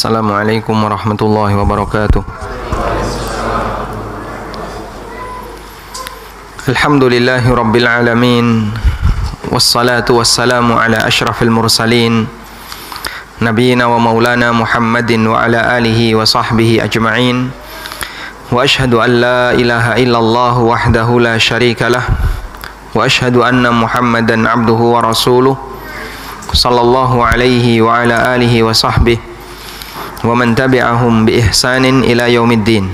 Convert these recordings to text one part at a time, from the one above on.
Assalamualaikum warahmatullahi wabarakatuh. Alhamdulillahi rabbil alamin. Wassalatu wassalamu ala ashrafil mursalin Nabiina wa maulana Muhammadin wa ala alihi wa sahbihi ajma'in. Wa ashhadu an la ilaha illallah wahdahu la syarika lah. Wa ashhadu anna Muhammadan abduhu wa rasuluh sallallahu alaihi wa ala alihi wa sahbihi wa man tabi'ahum bi ihsanin ila yaumiddin.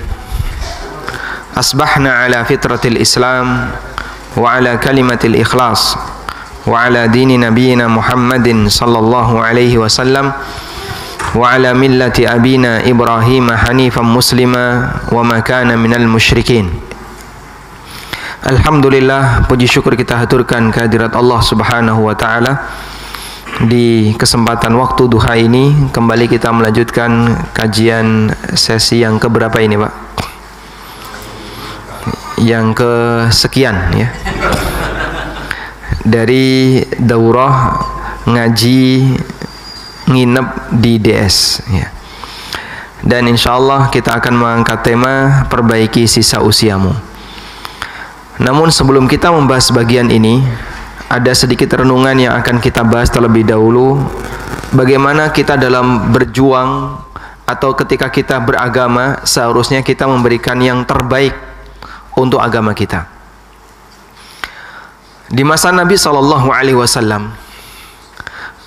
Asbahna ala fitratil Islam wa ala kalimatil ikhlas wa ala dini nabiyyina Muhammadin sallallahu alaihi wasallam wa ala millati abina Ibrahim hanifan muslima wa ma kana minal musyrikin. Alhamdulillah, puji syukur kita haturkan kehadirat Allah Subhanahu wa taala. Di kesempatan waktu duha ini kembali kita melanjutkan kajian sesi yang keberapa ini, Pak? Yang kesekian ya. Dari daurah ngaji nginep di DS ya. Dan insyaallah kita akan mengangkat tema perbaiki sisa usiamu. Namun sebelum kita membahas bagian ini, ada sedikit renungan yang akan kita bahas terlebih dahulu. Bagaimana kita dalam berjuang atau ketika kita beragama, seharusnya kita memberikan yang terbaik untuk agama kita. Di masa Nabi SAW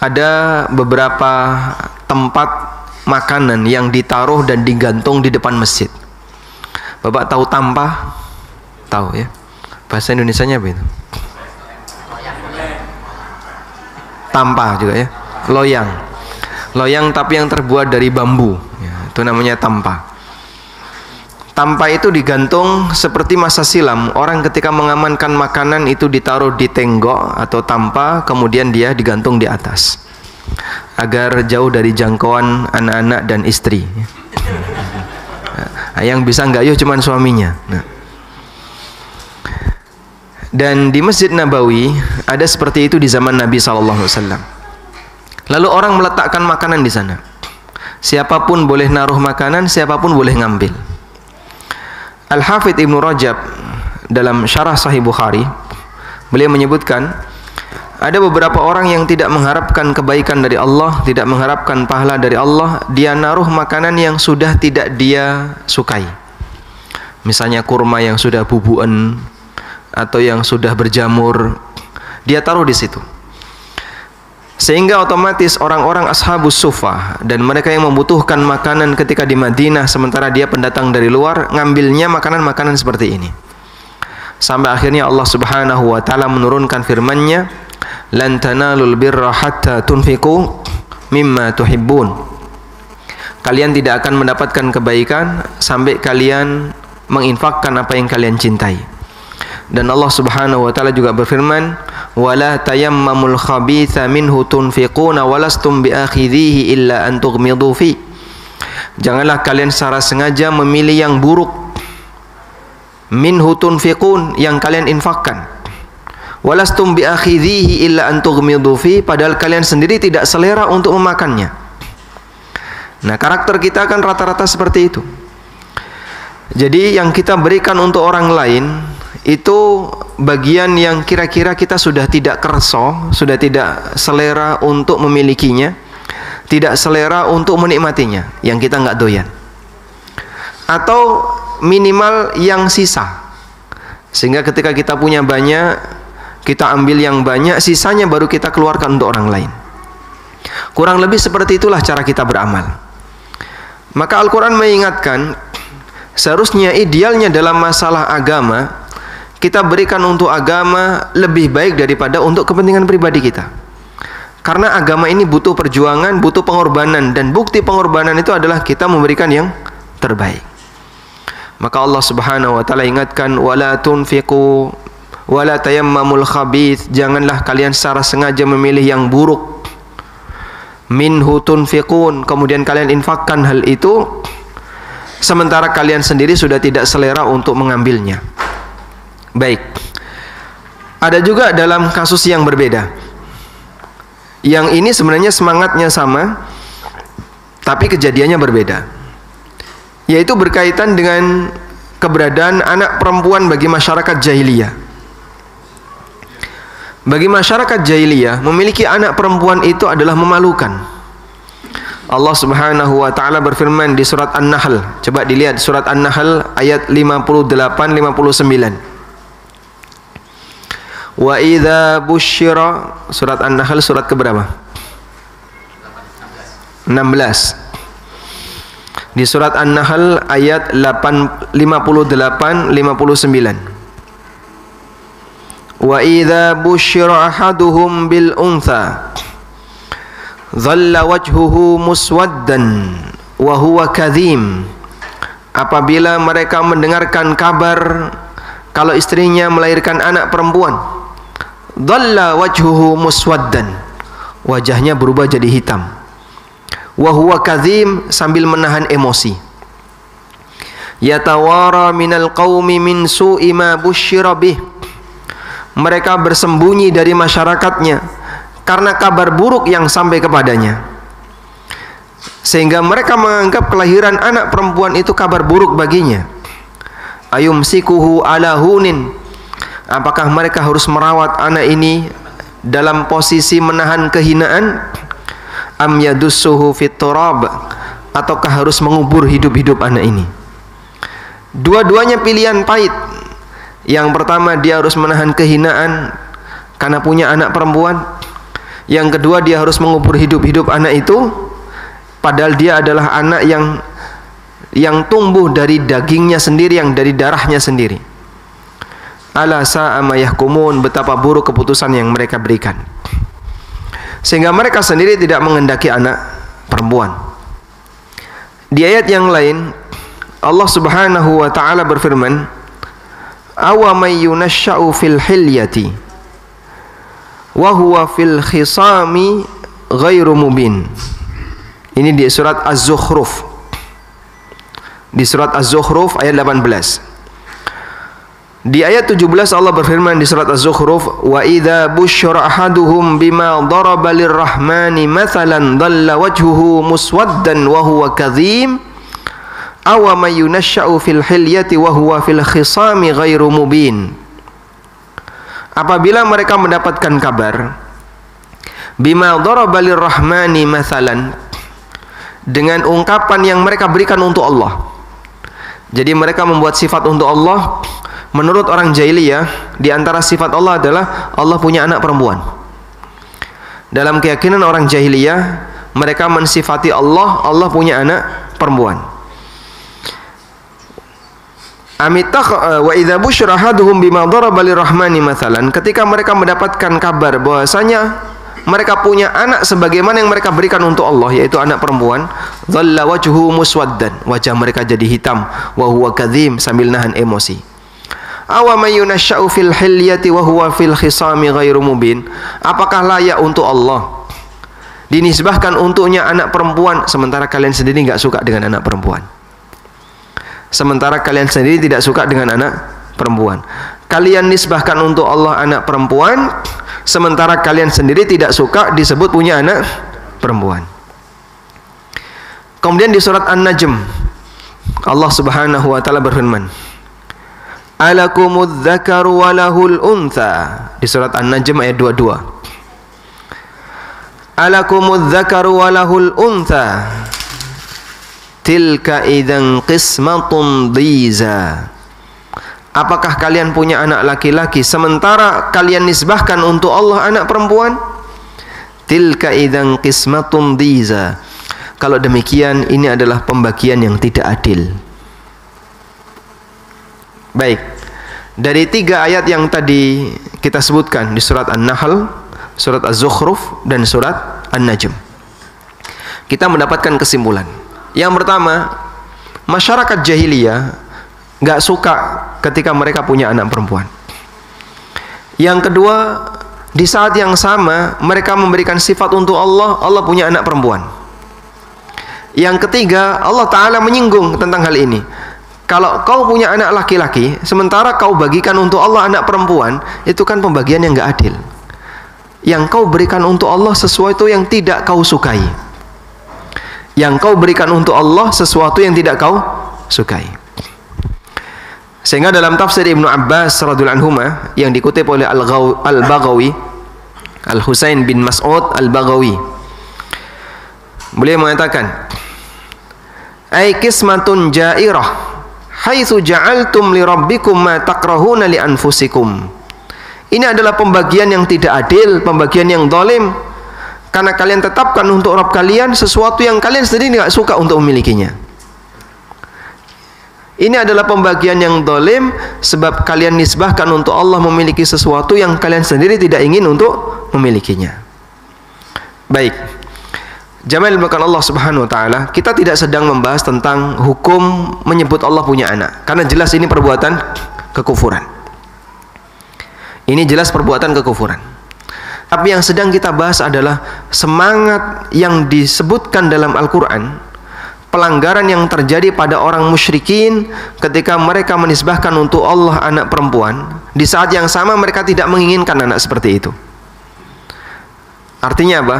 ada beberapa tempat makanan yang ditaruh dan digantung di depan masjid. Bapak tahu tampa? Tahu ya? Bahasa Indonesianya apa itu? Tampa juga ya, loyang tapi yang terbuat dari bambu ya, itu namanya tampa. Tampa itu digantung seperti masa silam, orang ketika mengamankan makanan itu ditaruh di tenggok atau tampa, kemudian dia digantung di atas agar jauh dari jangkauan anak-anak dan istri. Nah, yang bisa nggayuh cuman suaminya. Dan di Masjid Nabawi ada seperti itu di zaman Nabi SAW. Lalu orang meletakkan makanan di sana. Siapapun boleh naruh makanan, siapapun boleh ngambil. Al-Hafidh Ibnu Rajab dalam Syarah Sahih Bukhari, beliau menyebutkan ada beberapa orang yang tidak mengharapkan kebaikan dari Allah, tidak mengharapkan pahala dari Allah, dia naruh makanan yang sudah tidak dia sukai. Misalnya kurma yang sudah bubuan atau yang sudah berjamur, dia taruh di situ. Sehingga otomatis orang-orang ashabus suffah dan mereka yang membutuhkan makanan ketika di Madinah sementara dia pendatang dari luar, ngambilnya makanan-makanan seperti ini. Sampai akhirnya Allah Subhanahu wa taala menurunkan firman-Nya, "Lan tanalul birra hatta tunfiqu mimma tuhibbun." Kalian tidak akan mendapatkan kebaikan sampai kalian menginfakkan apa yang kalian cintai. Dan Allah Subhanahu wa taala juga berfirman, "Wala tayammamul khabitha minhu tunfiquna walastum biakhidhihi illa an tughmidu fi." Janganlah kalian secara sengaja memilih yang buruk. Minhu tunfiqun, yang kalian infakkan. Walastum biakhidhihi illa an tughmidu fi, padahal kalian sendiri tidak selera untuk memakannya. Nah, karakter kita kan rata-rata seperti itu. Jadi yang kita berikan untuk orang lain itu bagian yang kira-kira kita sudah tidak kerso, sudah tidak selera untuk memilikinya, tidak selera untuk menikmatinya, yang kita nggak doyan, atau minimal yang sisa. Sehingga ketika kita punya banyak, kita ambil yang banyak, sisanya baru kita keluarkan untuk orang lain. Kurang lebih seperti itulah cara kita beramal. Maka Al-Quran mengingatkan, seharusnya idealnya dalam masalah agama, kita berikan untuk agama lebih baik daripada untuk kepentingan pribadi kita. Karena agama ini butuh perjuangan, butuh pengorbanan, dan bukti pengorbanan itu adalah kita memberikan yang terbaik. Maka Allah Subhanahu wa taala ingatkan, "Wala tunfiqu wala tayammamul khabith." Janganlah kalian secara sengaja memilih yang buruk. Minhu tunfiqun, kemudian kalian infakkan hal itu sementara kalian sendiri sudah tidak selera untuk mengambilnya. Baik, ada juga dalam kasus yang berbeda. Yang ini sebenarnya semangatnya sama, tapi kejadiannya berbeda, yaitu berkaitan dengan keberadaan anak perempuan bagi masyarakat jahiliyah. Bagi masyarakat jahiliyah, memiliki anak perempuan itu adalah memalukan. Allah Subhanahu wa taala berfirman di surat An-Nahl. Coba dilihat surat An-Nahl ayat 58-59. Wa idza busyira, surat An-Nahl surat keberapa? 16. Di surat An-Nahl ayat 58-59. Wa idza busyira ahaduhum bil untha dhalla wajhuhu muswaddan wa huwa kadhim. Apabila mereka mendengarkan kabar kalau istrinya melahirkan anak perempuan, dhalla wajhuhu muswaddan, wajahnya berubah jadi hitam, wa huwa kadhim, sambil menahan emosi. Yatawara minal qaumi min su'i ma busyira bih, mereka bersembunyi dari masyarakatnya karena kabar buruk yang sampai kepadanya, sehingga mereka menganggap kelahiran anak perempuan itu kabar buruk baginya. Ayumsikuhu ala hunin, apakah mereka harus merawat anak ini dalam posisi menahan kehinaan? Am yadussuhu fit turab, ataukah harus mengubur hidup-hidup anak ini? Dua-duanya pilihan pahit. Yang pertama, dia harus menahan kehinaan karena punya anak perempuan. Yang kedua, dia harus mengubur hidup-hidup anak itu, padahal dia adalah anak yang tumbuh dari dagingnya sendiri, yang dari darahnya sendiri. Ala sa'a ma yahkumun, betapa buruk keputusan yang mereka berikan, sehingga mereka sendiri tidak mengendaki anak perempuan. Di ayat yang lain Allah Subhanahu wa taala berfirman, awa may yunashsha'u fil hilyati wa huwa fil khisami ghairu mubin. Ini di surat Az-Zukhruf. Di surat Az-Zukhruf ayat 18. Di ayat 17 Allah berfirman di surat Az-Zukhruf, wa idza busyira ahaduhum bima daraba lirrahmani mathalan dhalla wajhuhu muswaddan wa huwa kadhim awa may yunashsha'u fil hilyati wa huwa fil khisami ghairu mubin. Apabila mereka mendapatkan kabar bima daraba lirrahmani mathalan, dengan ungkapan yang mereka berikan untuk Allah. Jadi mereka membuat sifat untuk Allah. Menurut orang jahiliyah, di antara sifat Allah adalah Allah punya anak perempuan. Dalam keyakinan orang jahiliyah, mereka mensifati Allah punya anak perempuan. Wa idza busyira ahaduhum bima daraba lirrahmani mathalan, ketika mereka mendapatkan kabar bahwasanya mereka punya anak sebagaimana yang mereka berikan untuk Allah, yaitu anak perempuan, dhalla wajhuhu muswaddan, wajah mereka jadi hitam, wa huwa kadhim, sambil nahan emosi. Awa may yunashsha'u fil hilyati wa huwa fil khisami ghairu mubin, apakah layak untuk Allah dinisbahkan untuknya anak perempuan sementara kalian sendiri enggak suka dengan anak perempuan? Sementara kalian sendiri tidak suka dengan anak perempuan. Kalian nisbahkan untuk Allah anak perempuan, sementara kalian sendiri tidak suka disebut punya anak perempuan. Kemudian di surat An-Najm Allah Subhanahu wa taala berfirman, alakumudz dzakaru wa lahul untha. Di surat An-Najm ayat 22. Alakumudz dzakaru wa lahul untha tilka idzan qismatun dhiza. Apakah kalian punya anak laki-laki sementara kalian nisbahkan untuk Allah anak perempuan? Tilka idzan qismatun dhiza. Kalau demikian, ini adalah pembagian yang tidak adil. Baik, dari 3 ayat yang tadi kita sebutkan di surat An-Nahl, surat Az-Zukhruf, dan surat An-Najm, kita mendapatkan kesimpulan. Yang pertama, masyarakat jahiliyah gak suka ketika mereka punya anak perempuan. Yang kedua, di saat yang sama mereka memberikan sifat untuk Allah punya anak perempuan. Yang ketiga, Allah Ta'ala menyinggung tentang hal ini. Kalau kau punya anak laki-laki sementara kau bagikan untuk Allah anak perempuan, itu kan pembagian yang gak adil. Yang kau berikan untuk Allah sesuatu yang tidak kau sukai. yang kau berikan untuk Allah sesuatu yang tidak kau sukai. Sehingga dalam tafsir Ibnu Abbas radhiyallahu anhu yang dikutip oleh Al-Baghawi, Al-Husain bin Mas'ud Al-Baghawi, beliau mengatakan, "Ai qismatun ja'irah haitsu ja'altum li rabbikum ma takrahuna li anfusikum." Ini adalah pembagian yang tidak adil, pembagian yang zalim, karena kalian tetapkan untuk Rabb kalian sesuatu yang kalian sendiri tidak suka untuk memilikinya. Ini adalah pembagian yang zalim sebab kalian nisbahkan untuk Allah memiliki sesuatu yang kalian sendiri tidak ingin untuk memilikinya. Baik. Jamaah dimuliakan Allah Subhanahu wa taala, kita tidak sedang membahas tentang hukum menyebut Allah punya anak, karena jelas ini perbuatan kekufuran. Ini jelas perbuatan kekufuran. Tapi yang sedang kita bahas adalah semangat yang disebutkan dalam Al-Qur'an, pelanggaran yang terjadi pada orang musyrikin ketika mereka menisbahkan untuk Allah anak perempuan, di saat yang sama mereka tidak menginginkan anak seperti itu. Artinya apa?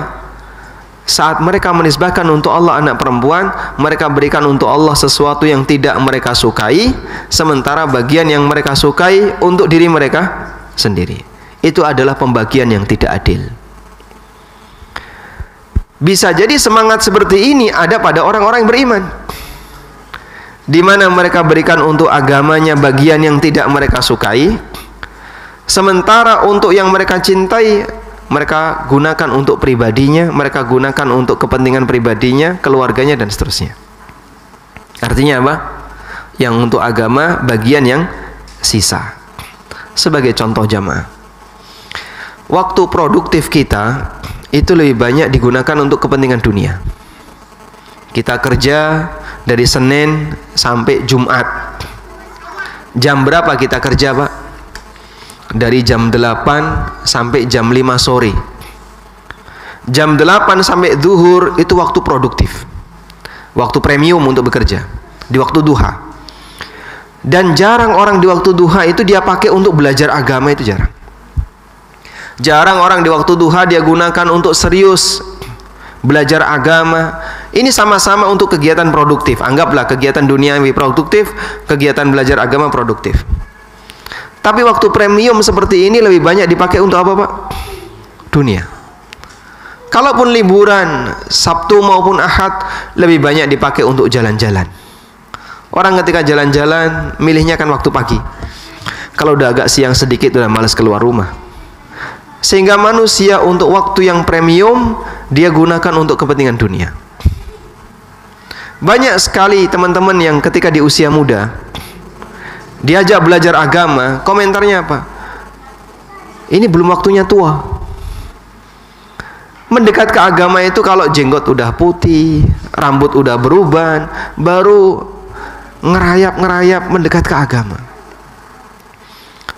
Saat mereka menisbahkan untuk Allah anak perempuan, mereka berikan untuk Allah sesuatu yang tidak mereka sukai, sementara bagian yang mereka sukai untuk diri mereka sendiri. Itu adalah pembagian yang tidak adil. Bisa jadi semangat seperti ini ada pada orang-orang yang beriman, di mana mereka berikan untuk agamanya bagian yang tidak mereka sukai, sementara untuk yang mereka cintai mereka gunakan untuk pribadinya, mereka gunakan untuk kepentingan pribadinya, keluarganya, dan seterusnya. Artinya apa? Yang untuk agama bagian yang sisa. Sebagai contoh jamaah, waktu produktif kita itu lebih banyak digunakan untuk kepentingan dunia. Kita kerja dari Senin sampai Jumat. Jam berapa kita kerja, Pak? Dari jam 8 sampai jam 5 sore. Jam 8 sampai zuhur itu waktu produktif, waktu premium untuk bekerja, di waktu duha. Dan jarang orang di waktu duha itu dia pakai untuk belajar agama, itu jarang. Jarang orang di waktu duha dia gunakan untuk serius belajar agama. Ini sama-sama untuk kegiatan produktif. Anggaplah kegiatan duniawi produktif, kegiatan belajar agama produktif. Tapi waktu premium seperti ini lebih banyak dipakai untuk apa, Pak? Dunia. Kalaupun liburan Sabtu maupun Ahad, lebih banyak dipakai untuk jalan-jalan. Orang ketika jalan-jalan milihnya kan waktu pagi. Kalau udah agak siang sedikit udah malas keluar rumah. Sehingga manusia untuk waktu yang premium dia gunakan untuk kepentingan dunia. Banyak sekali teman-teman yang ketika di usia muda diajak belajar agama, komentarnya apa? Ini belum waktunya tua. Mendekat ke agama itu kalau jenggot udah putih, rambut udah beruban, baru ngerayap-ngerayap mendekat ke agama.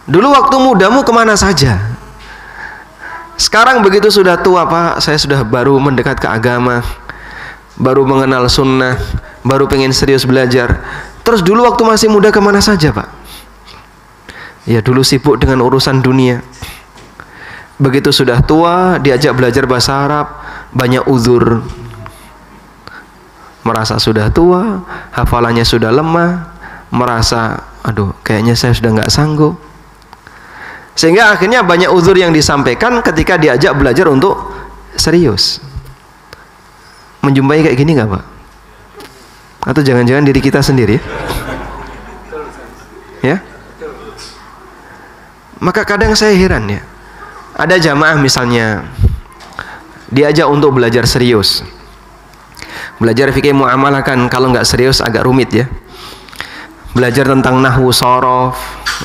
Dulu waktu mudamu kemana saja? Sekarang begitu sudah tua, Pak, saya sudah baru mendekat ke agama, baru mengenal sunnah, baru pengen serius belajar. Terus dulu waktu masih muda kemana saja, Pak? Ya dulu sibuk dengan urusan dunia. Begitu sudah tua diajak belajar bahasa Arab, banyak uzur. Merasa sudah tua, hafalannya sudah lemah, merasa aduh kayaknya saya sudah nggak sanggup. Sehingga akhirnya banyak uzur yang disampaikan ketika diajak belajar untuk serius. Menjumpai kayak gini nggak, Pak? Atau jangan-jangan diri kita sendiri? Ya? Maka kadang saya heran ya. Ada jamaah misalnya diajak untuk belajar serius. Belajar fikih muamalah kan kalau nggak serius agak rumit ya. Belajar tentang nahwu shorof,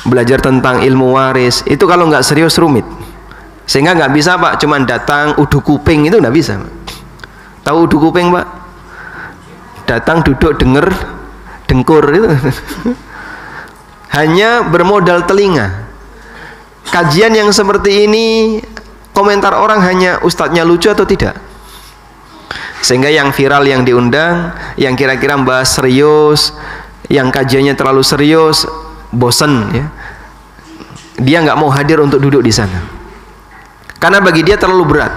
belajar tentang ilmu waris, itu kalau nggak serius rumit. Sehingga nggak bisa, Pak, cuman datang uduk kuping, itu nggak bisa, Pak. Tahu uduk kuping, Pak? Datang duduk denger dengkur itu. Hanya bermodal telinga. Kajian yang seperti ini komentar orang hanya ustadznya lucu atau tidak. Sehingga yang viral yang diundang, yang kira-kira bahas serius, yang kajiannya terlalu serius, bosen ya. Dia nggak mau hadir untuk duduk di sana. Karena bagi dia terlalu berat.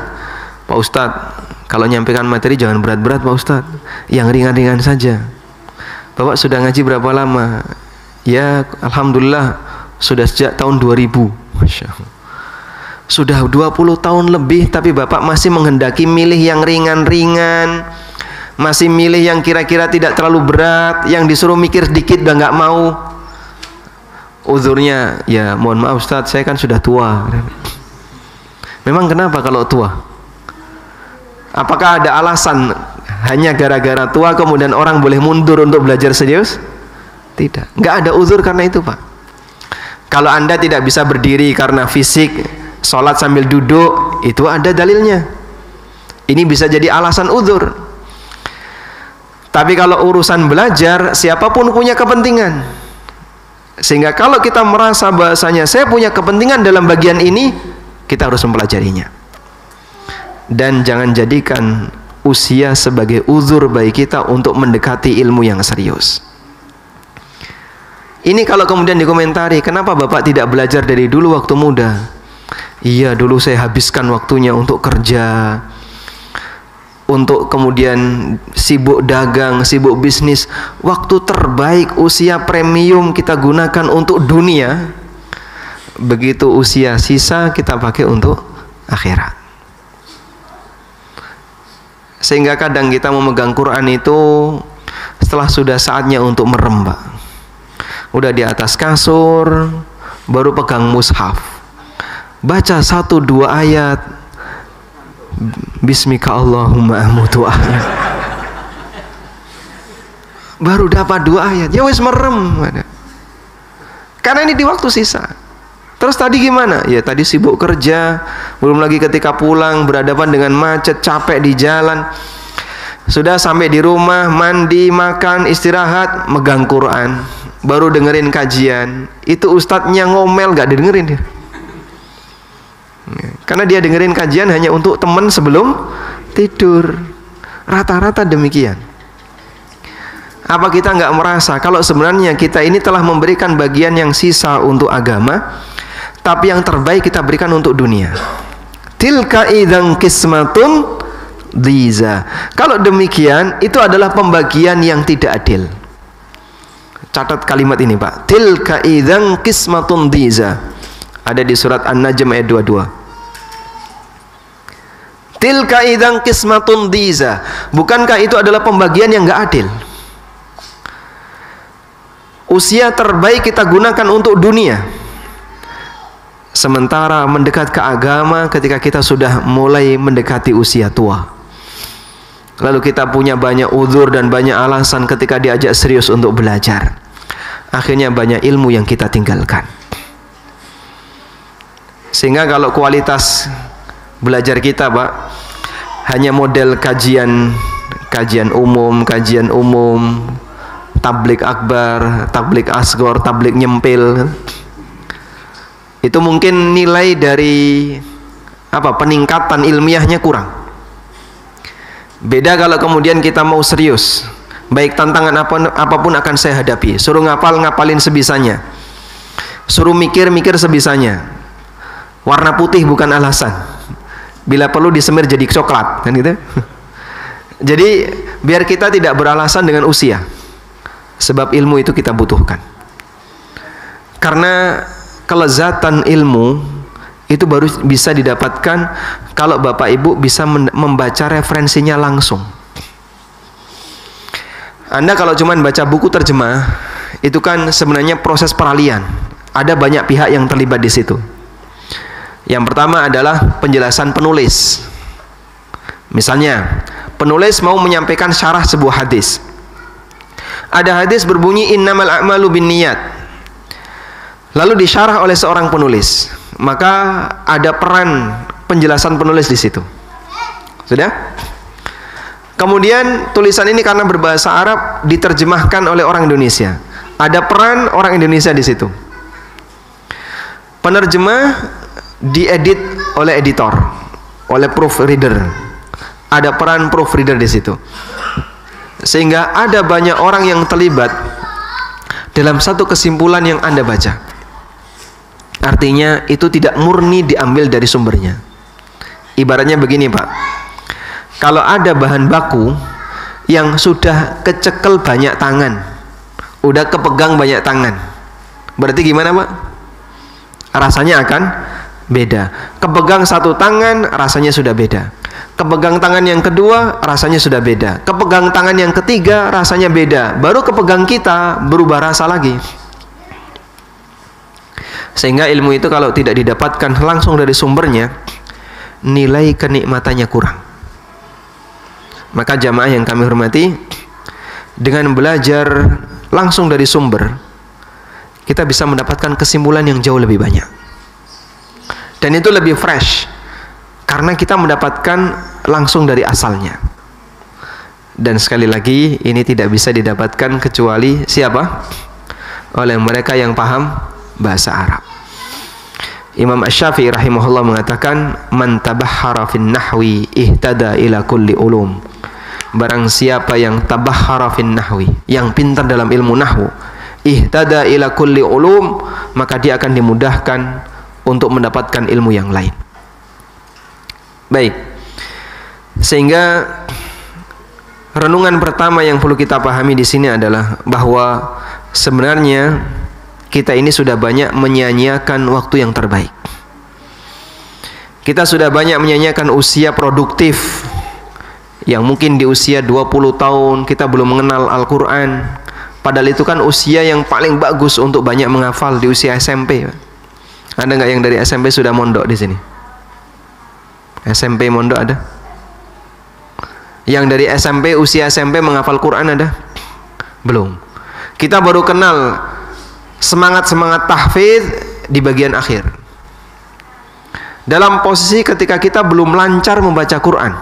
Pak Ustadz, Kalau nyampaikan materi jangan berat-berat Pak Ustadz, yang ringan-ringan saja. Bapak sudah ngaji berapa lama? Ya alhamdulillah sudah sejak tahun 2000. Masya Allah. Sudah 20 tahun lebih, tapi Bapak masih menghendaki milih yang ringan-ringan, masih milih yang kira-kira tidak terlalu berat, yang disuruh mikir sedikit udah nggak mau. Uzurnya, ya mohon maaf Ustadz, saya kan sudah tua. Memang kenapa kalau tua? Apakah ada alasan hanya gara-gara tua kemudian orang boleh mundur untuk belajar serius? Tidak, nggak ada uzur karena itu Pak. Kalau Anda tidak bisa berdiri karena fisik, sholat sambil duduk, itu ada dalilnya. Ini bisa jadi alasan uzur. Tapi kalau urusan belajar, siapapun punya kepentingan. Sehingga kalau kita merasa bahasanya saya punya kepentingan dalam bagian ini, kita harus mempelajarinya. Dan jangan jadikan usia sebagai uzur bagi kita untuk mendekati ilmu yang serius. Ini kalau kemudian dikomentari, kenapa Bapak tidak belajar dari dulu waktu muda? Iya, dulu saya habiskan waktunya untuk kerja, untuk kemudian sibuk dagang, sibuk bisnis. Waktu terbaik, usia premium kita gunakan untuk dunia. Begitu usia sisa kita pakai untuk akhirat. Sehingga kadang kita memegang Quran itu setelah sudah saatnya untuk merembak. Udah di atas kasur, baru pegang mushaf, baca 1-2 ayat, Bismika Allahumma amutu ahya, baru dapat 2 ayat, ya wis merem. Karena ini di waktu sisa. Terus tadi gimana? Ya tadi sibuk kerja, belum lagi ketika pulang berhadapan dengan macet, capek di jalan. Sudah sampai di rumah, mandi, makan, istirahat, megang Quran, baru dengerin kajian. Itu ustadznya ngomel, gak didengerin dia. Karena dia dengerin kajian hanya untuk teman sebelum tidur. Rata-rata demikian. Apa kita nggak merasa kalau sebenarnya kita ini telah memberikan bagian yang sisa untuk agama, tapi yang terbaik kita berikan untuk dunia? Tilka idzan qismatun dhiza. Kalau demikian, itu adalah pembagian yang tidak adil. Catat kalimat ini Pak. Tilka idzan qismatun dhiza. Ada di surat An-Najm ayat 22. Tilka idzan qismatun dhiza. Bukankah itu adalah pembagian yang enggak adil? Usia terbaik kita gunakan untuk dunia, sementara mendekat ke agama ketika kita sudah mulai mendekati usia tua. Lalu kita punya banyak uzur dan banyak alasan ketika diajak serius untuk belajar. Akhirnya banyak ilmu yang kita tinggalkan. Sehingga kalau kualitas belajar kita Pak hanya model kajian umum, tablik akbar, tablik asgor, tablik nyempil, itu mungkin nilai dari peningkatan ilmiahnya kurang. Beda kalau kemudian kita mau serius, baik tantangan apapun akan saya hadapi. Suruh ngapalin sebisanya, suruh mikir sebisanya. Warna putih bukan alasan, bila perlu disemir jadi coklat, kan gitu. Jadi biar kita tidak beralasan dengan usia, sebab ilmu itu kita butuhkan. Karena kelezatan ilmu itu baru bisa didapatkan kalau Bapak Ibu bisa membaca referensinya langsung. Anda kalau cuma baca buku terjemah, itu kan sebenarnya proses peralihan. Ada banyak pihak yang terlibat di situ. Yang pertama adalah penjelasan penulis. Misalnya, penulis mau menyampaikan syarah sebuah hadis. Ada hadis berbunyi innamal a'malu binniyat. Lalu disyarah oleh seorang penulis. Maka ada peran penjelasan penulis di situ. Sudah? Kemudian tulisan ini karena berbahasa Arab diterjemahkan oleh orang Indonesia. Ada peran orang Indonesia di situ. Penerjemah diedit oleh editor, oleh proofreader. Ada peran proofreader di situ. Sehingga ada banyak orang yang terlibat dalam satu kesimpulan yang Anda baca. Artinya itu tidak murni diambil dari sumbernya. Ibaratnya begini Pak, kalau ada bahan baku yang sudah kecekel banyak tangan, udah kepegang banyak tangan, berarti gimana Pak? Rasanya akan beda. Kepegang satu tangan rasanya sudah beda, kepegang tangan yang kedua rasanya sudah beda, kepegang tangan yang ketiga rasanya beda, baru kepegang kita berubah rasa lagi. Sehingga ilmu itu kalau tidak didapatkan langsung dari sumbernya, nilai kenikmatannya kurang. Maka jamaah yang kami hormati, dengan belajar langsung dari sumber, kita bisa mendapatkan kesimpulan yang jauh lebih banyak. Dan itu lebih fresh, karena kita mendapatkan langsung dari asalnya. Dan sekali lagi, ini tidak bisa didapatkan kecuali siapa? Oleh mereka yang paham bahasa Arab. Imam Asy-Syafi'i rahimahullah mengatakan, man tabahhara fin nahwi ihtada ila kulli ulum. Barang siapa yang tabahhara fin nahwi, yang pintar dalam ilmu nahwu, ihtada ila kulli ulum, maka dia akan dimudahkan untuk mendapatkan ilmu yang lain. Baik. Sehingga renungan pertama yang perlu kita pahami di sini adalah bahwa sebenarnya kita ini sudah banyak menyia-nyiakan waktu yang terbaik. Kita sudah banyak menyia-nyiakan usia produktif, yang mungkin di usia 20 tahun kita belum mengenal Al-Quran, padahal itu kan usia yang paling bagus untuk banyak menghafal di usia SMP. Ada nggak yang dari SMP sudah mondok di sini? SMP mondok ada? Yang dari SMP, usia SMP menghafal Quran ada? Belum. Kita baru kenal semangat-semangat tahfidz di bagian akhir. Dalam posisi ketika kita belum lancar membaca Quran.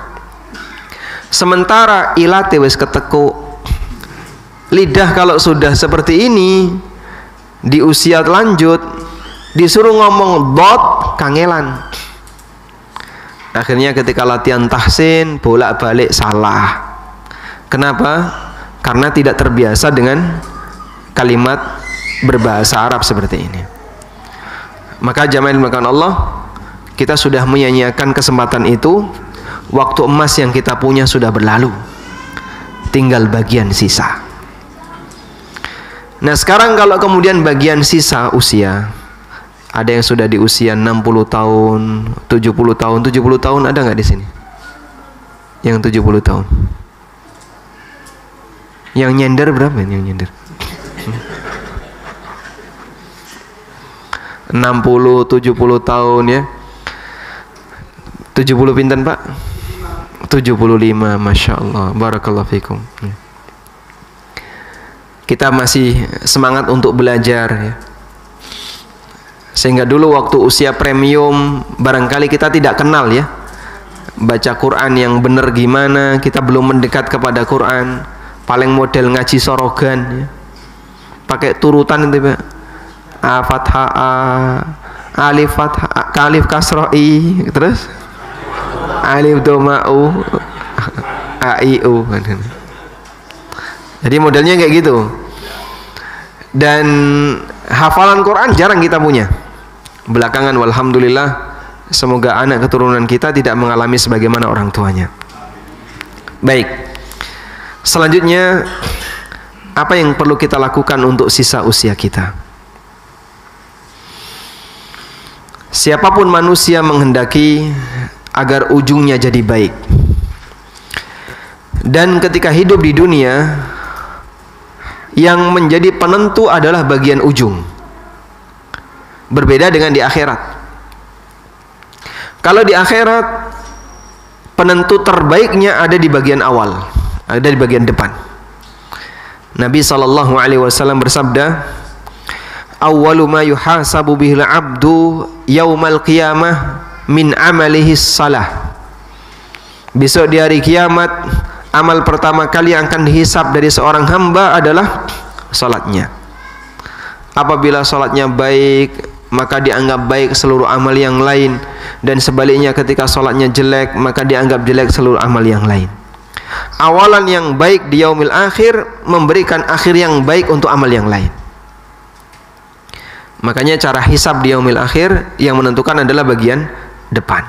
Sementara ilate wis ketekuk. Lidah kalau sudah seperti ini, di usia lanjut, disuruh ngomong dot, kangelan. Akhirnya ketika latihan tahsin, bolak-balik salah. Kenapa? Karena tidak terbiasa dengan kalimat berbahasa Arab seperti ini. Maka jamaah dimuliakan Allah, kita sudah menyia-nyiakan kesempatan itu. Waktu emas yang kita punya sudah berlalu, tinggal bagian sisa. Nah sekarang kalau kemudian bagian sisa usia, ada yang sudah di usia 60 tahun, 70 tahun, 70 tahun ada nggak di sini? Yang 70 tahun. Yang nyender berapa yang nyender? 60, 70 tahun ya. 70 pinten Pak? 75, Masya Allah, Barakallahu fikum. Kita masih semangat untuk belajar ya. Sehingga dulu waktu usia premium, barangkali kita tidak kenal ya, baca Quran yang benar gimana, kita belum mendekat kepada Quran, paling model ngaji sorogan ya. Pakai turutan itu Pak. A fathah A, alif fathah, alif kasroh I, terus alif doma U, A I U. Jadi modelnya kayak gitu. Dan hafalan Quran jarang kita punya. Belakangan walhamdulillah, semoga anak keturunan kita tidak mengalami sebagaimana orang tuanya. Baik. Selanjutnya, apa yang perlu kita lakukan untuk sisa usia kita? Siapapun manusia menghendaki agar ujungnya jadi baik. Dan ketika hidup di dunia, yang menjadi penentu adalah bagian ujung. Berbeda dengan di akhirat. Kalau di akhirat, penentu terbaiknya ada di bagian awal, ada di bagian depan. Nabi SAW bersabda, awwalu ma yuhasabu bihil abdu yaumal qiyamah min amalihi salah. Besok di hari kiamat, amal pertama kali yang akan dihisab dari seorang hamba adalah salatnya. Apabila salatnya baik, maka dianggap baik seluruh amal yang lain, dan sebaliknya ketika salatnya jelek, maka dianggap jelek seluruh amal yang lain. Awalan yang baik di yaumil akhir memberikan akhir yang baik untuk amal yang lain. Makanya cara hisab di yaumil akhir yang menentukan adalah bagian depan.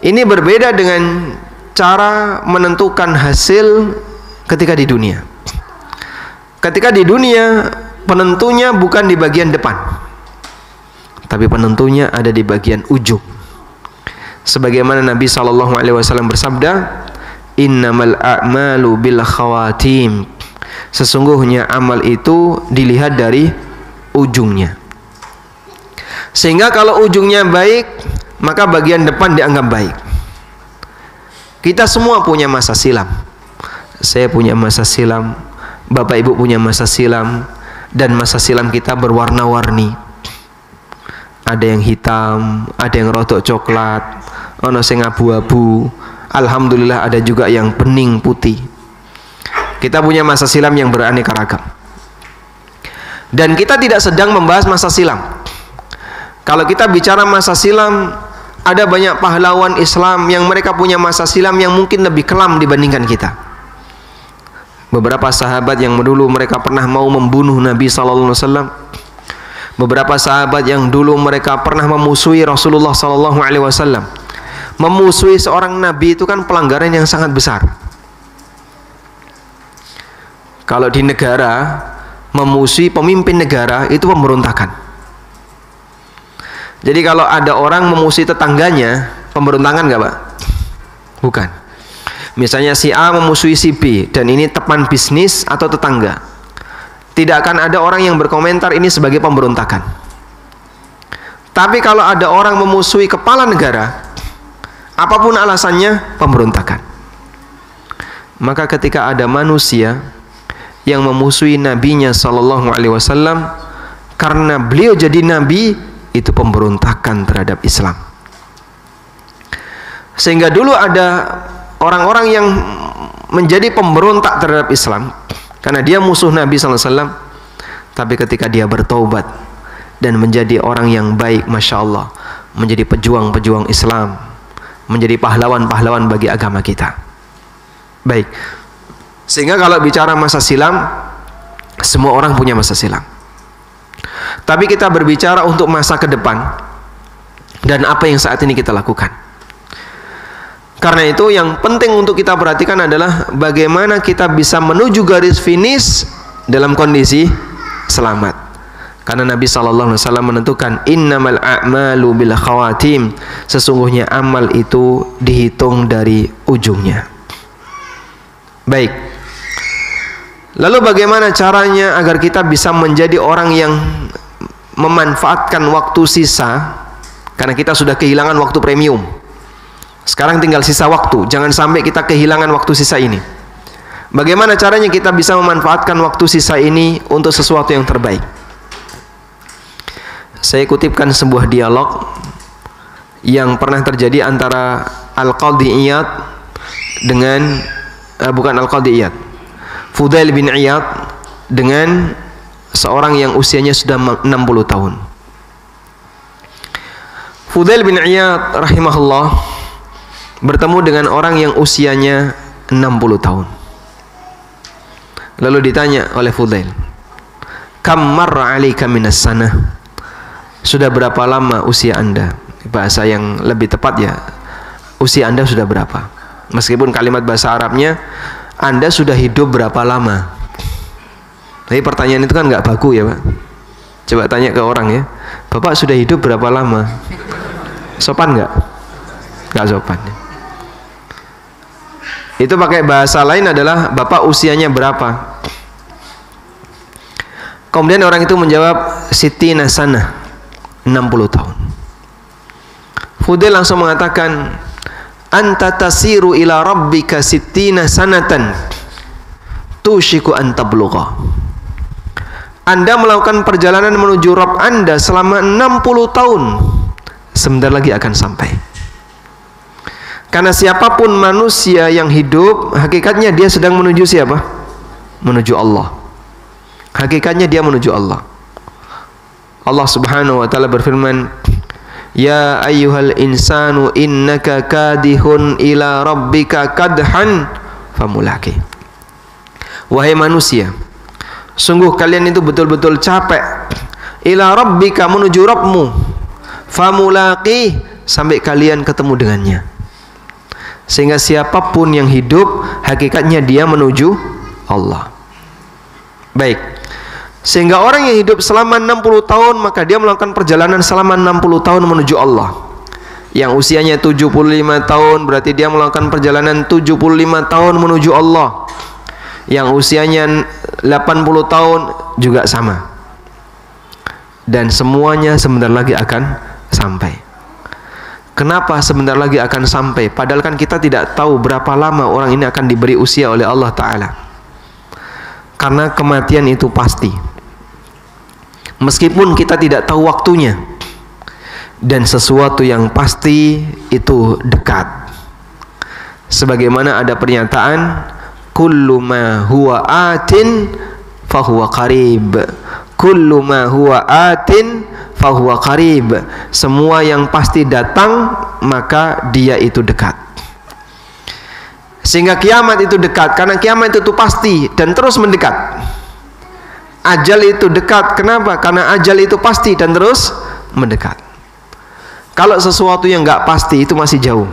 Ini berbeda dengan cara menentukan hasil ketika di dunia. Ketika di dunia, penentunya bukan di bagian depan, tapi penentunya ada di bagian ujung. Sebagaimana Nabi SAW bersabda, innamal a'malu bil khawatim. Sesungguhnya amal itu dilihat dari ujungnya. Sehingga kalau ujungnya baik, maka bagian depan dianggap baik. Kita semua punya masa silam. Saya punya masa silam, Bapak Ibu punya masa silam, dan masa silam kita berwarna-warni. Ada yang hitam, ada yang rodok coklat, ono sing abu-abu. Alhamdulillah ada juga yang bening putih. Kita punya masa silam yang beraneka ragam. Dan kita tidak sedang membahas masa silam. Kalau kita bicara masa silam, ada banyak pahlawan Islam yang mereka punya masa silam yang mungkin lebih kelam dibandingkan kita. Beberapa sahabat yang dulu mereka pernah mau membunuh Nabi SAW. Beberapa sahabat yang dulu mereka pernah memusuhi Rasulullah SAW. Memusuhi seorang Nabi itu kan pelanggaran yang sangat besar. Kalau di negara, memusuhi pemimpin negara itu pemberontakan. Jadi kalau ada orang memusuhi tetangganya, pemberontakan nggak Pak? Bukan. Misalnya si A memusuhi si B, dan ini teman bisnis atau tetangga, tidak akan ada orang yang berkomentar ini sebagai pemberontakan. Tapi kalau ada orang memusuhi kepala negara, apapun alasannya, pemberontakan. Maka ketika ada manusia yang memusuhi nabinya SAW karena beliau jadi nabi, itu pemberontakan terhadap Islam. Sehingga dulu ada orang-orang yang menjadi pemberontak terhadap Islam karena dia musuh Nabi SAW, tapi ketika dia bertaubat dan menjadi orang yang baik, Masya Allah, menjadi pejuang-pejuang Islam, menjadi pahlawan-pahlawan bagi agama kita. Baik, sehingga kalau bicara masa silam, semua orang punya masa silam. Tapi kita berbicara untuk masa ke depan dan apa yang saat ini kita lakukan. Karena itu yang penting untuk kita perhatikan adalah bagaimana kita bisa menuju garis finish dalam kondisi selamat. Karena Nabi SAW menentukan innamal a'malu bil khawatim. Sesungguhnya amal itu dihitung dari ujungnya. Baik. Lalu bagaimana caranya agar kita bisa menjadi orang yang memanfaatkan waktu sisa? Karena kita sudah kehilangan waktu premium. Sekarang tinggal sisa waktu. Jangan sampai kita kehilangan waktu sisa ini. Bagaimana caranya kita bisa memanfaatkan waktu sisa ini untuk sesuatu yang terbaik? Saya kutipkan sebuah dialog yang pernah terjadi antara Al-Qadhi Iyad dengan bukan Al-Qadhi Iyad, Fudail bin Iyad dengan seorang yang usianya sudah 60 tahun. Fudail bin Iyad rahimahullah bertemu dengan orang yang usianya 60 tahun. Lalu ditanya oleh Fudail, kam marra 'alaika minas sanah? Sudah berapa lama usia Anda? Bahasa yang lebih tepat ya, usia Anda sudah berapa? Meskipun kalimat bahasa Arabnya Anda sudah hidup berapa lama? Tapi pertanyaan itu kan nggak baku ya Pak. Coba tanya ke orang ya, Bapak sudah hidup berapa lama? Sopan nggak? Nggak sopan. Itu pakai bahasa lain adalah Bapak usianya berapa? Kemudian orang itu menjawab Sittina sanah, 60 tahun. Fudail langsung mengatakan, anta tasiru ila rabbika sittina sanatan tushiku an tablugha. Anda melakukan perjalanan menuju Rabb Anda selama 60 tahun, sebentar lagi akan sampai. Karena siapapun manusia yang hidup, hakikatnya dia sedang menuju siapa? Menuju Allah. Hakikatnya dia menuju Allah. Allah Subhanahu wa taala berfirman, ya ayyuhal insanu innaka kadihun ila rabbika kadhan famulaki. Wahai manusia, sungguh kalian itu betul-betul capek ila rabbika, menuju Rabbmu, famulaki, sampai kalian ketemu dengannya. Sehingga siapapun yang hidup, hakikatnya dia menuju Allah. Baik. Sehingga orang yang hidup selama 60 tahun, maka dia melakukan perjalanan selama 60 tahun menuju Allah. Yang usianya 75 tahun, berarti dia melakukan perjalanan 75 tahun menuju Allah. Yang usianya 80 tahun juga sama. Dan semuanya sebentar lagi akan sampai. Kenapa sebentar lagi akan sampai? Padahal kan kita tidak tahu berapa lama orang ini akan diberi usia oleh Allah Ta'ala. Karena kematian itu pasti. Meskipun kita tidak tahu waktunya. Dan sesuatu yang pasti itu dekat. Sebagaimana ada pernyataan, kullu ma huwa atin fahuwa qarib. Kullu ma huwa atin fahuwa qarib. Semua yang pasti datang, maka dia itu dekat. Sehingga kiamat itu dekat, karena kiamat itu pasti dan terus mendekat. Ajal itu dekat, kenapa? Karena ajal itu pasti dan terus mendekat. Kalau sesuatu yang nggak pasti itu masih jauh.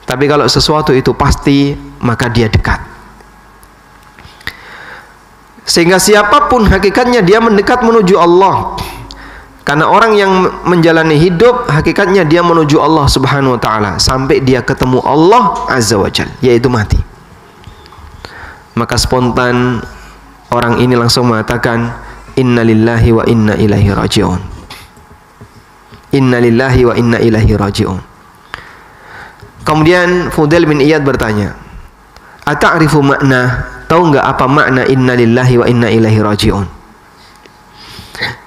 Tapi kalau sesuatu itu pasti, maka dia dekat. Sehingga siapapun hakikatnya dia mendekat menuju Allah. Karena orang yang menjalani hidup, hakikatnya dia menuju Allah Subhanahu wa Ta'ala sampai dia ketemu Allah Azza wa Jal, yaitu mati. Maka spontan orang ini langsung mengatakan, inna lillahi wa inna ilaihi raji'un. Inna lillahi wa inna ilaihi raji'un. Kemudian Fudail bin Iyad bertanya, ata'rifu makna, tahu enggak apa makna inna lillahi wa inna ilaihi raji'un?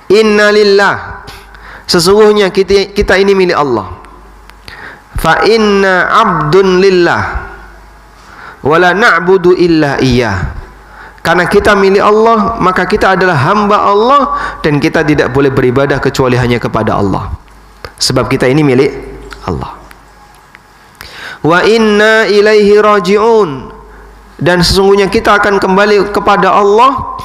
Inna lillah, sesungguhnya kita ini milik Allah. Fa inna abdun lillah wa la na'budu illa iyyah. Karena kita milik Allah, maka kita adalah hamba Allah dan kita tidak boleh beribadah kecuali hanya kepada Allah. Sebab kita ini milik Allah. Wa inna ilaihi raji'un, dan sesungguhnya kita akan kembali kepada Allah.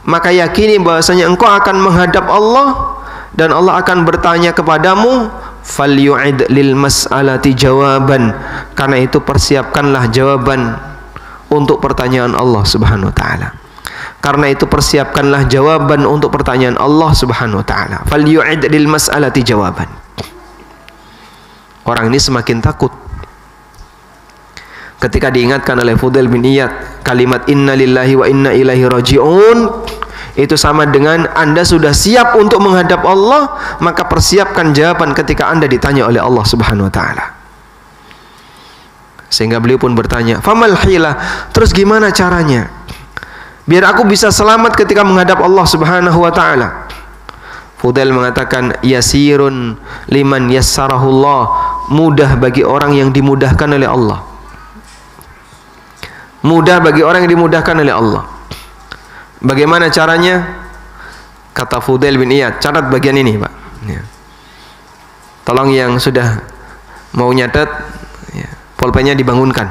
Maka yakini bahwasanya engkau akan menghadap Allah dan Allah akan bertanya kepadamu, falyu'id lil mas'alati jawaban. Karena itu persiapkanlah jawaban untuk pertanyaan Allah Subhanahu wa Ta'ala. Karena itu persiapkanlah jawaban untuk pertanyaan Allah Subhanahu wa Ta'ala. Falyu'id lil mas'alati jawaban. Orang ini semakin takut ketika diingatkan oleh Fudail bin Iyad kalimat inna lillahi wa inna ilaihi raji'un. Itu sama dengan Anda sudah siap untuk menghadap Allah, maka persiapkan jawaban ketika Anda ditanya oleh Allah Subhanahu wa Ta'ala. Sehingga beliau pun bertanya, famal hilah, terus gimana caranya biar aku bisa selamat ketika menghadap Allah Subhanahu wa Ta'ala? Fudail mengatakan, yasirun liman yassarahullah, mudah bagi orang yang dimudahkan oleh Allah. Mudah bagi orang yang dimudahkan oleh Allah. Bagaimana caranya? Kata Fudail bin Iyad, catat bagian ini, Pak. Ya. Tolong yang sudah mau nyatet, ya, pulpennya dibangunkan.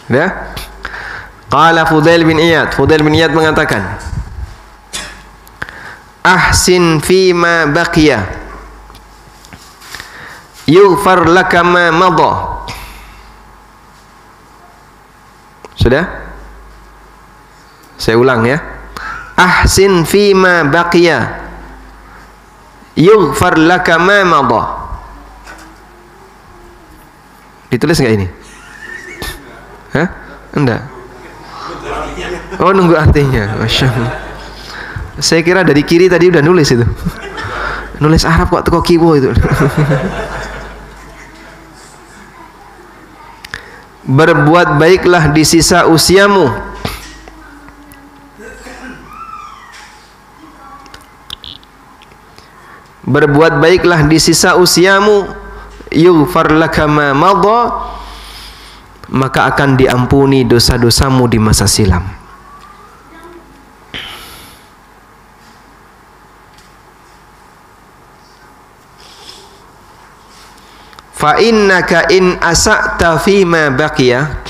Ya. Qala Fudail bin Iyad, Fudail bin Iyad mengatakan, ahsin fima baqiya yughfar laka ma madha. Sudah? Saya ulang ya. Ahsin fima baqiya yughfar laka ma madha. Ditulis enggak ini? Hah? Enggak. Oh, nunggu artinya. Masya Allah. Saya kira dari kiri tadi udah nulis itu. Nulis Arab kok teko kiwo itu. Berbuat baiklah di sisa usiamu. Berbuat baiklah di sisa usiamu, yughfar laka ma madha, maka akan diampuni dosa-dosamu di masa silam. Fa innaka in asa'ta fima baqiya,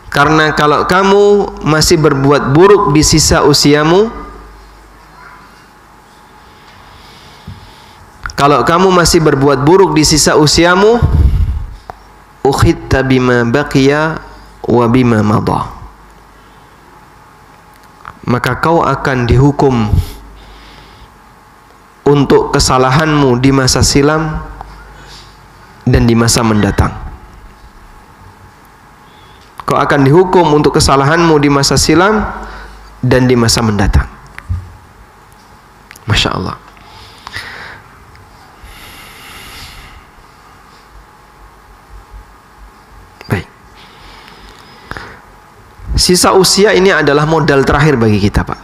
karena kalau kamu masih berbuat buruk di sisa usiamu, kalau kamu masih berbuat buruk di sisa usiamu, ukhitta bima baqiya wa bima madha, maka kau akan dihukum untuk kesalahanmu di masa silam dan di masa mendatang. Kau akan dihukum untuk kesalahanmu di masa silam dan di masa mendatang. Masya Allah. Baik. Sisa usia ini adalah modal terakhir bagi kita, Pak.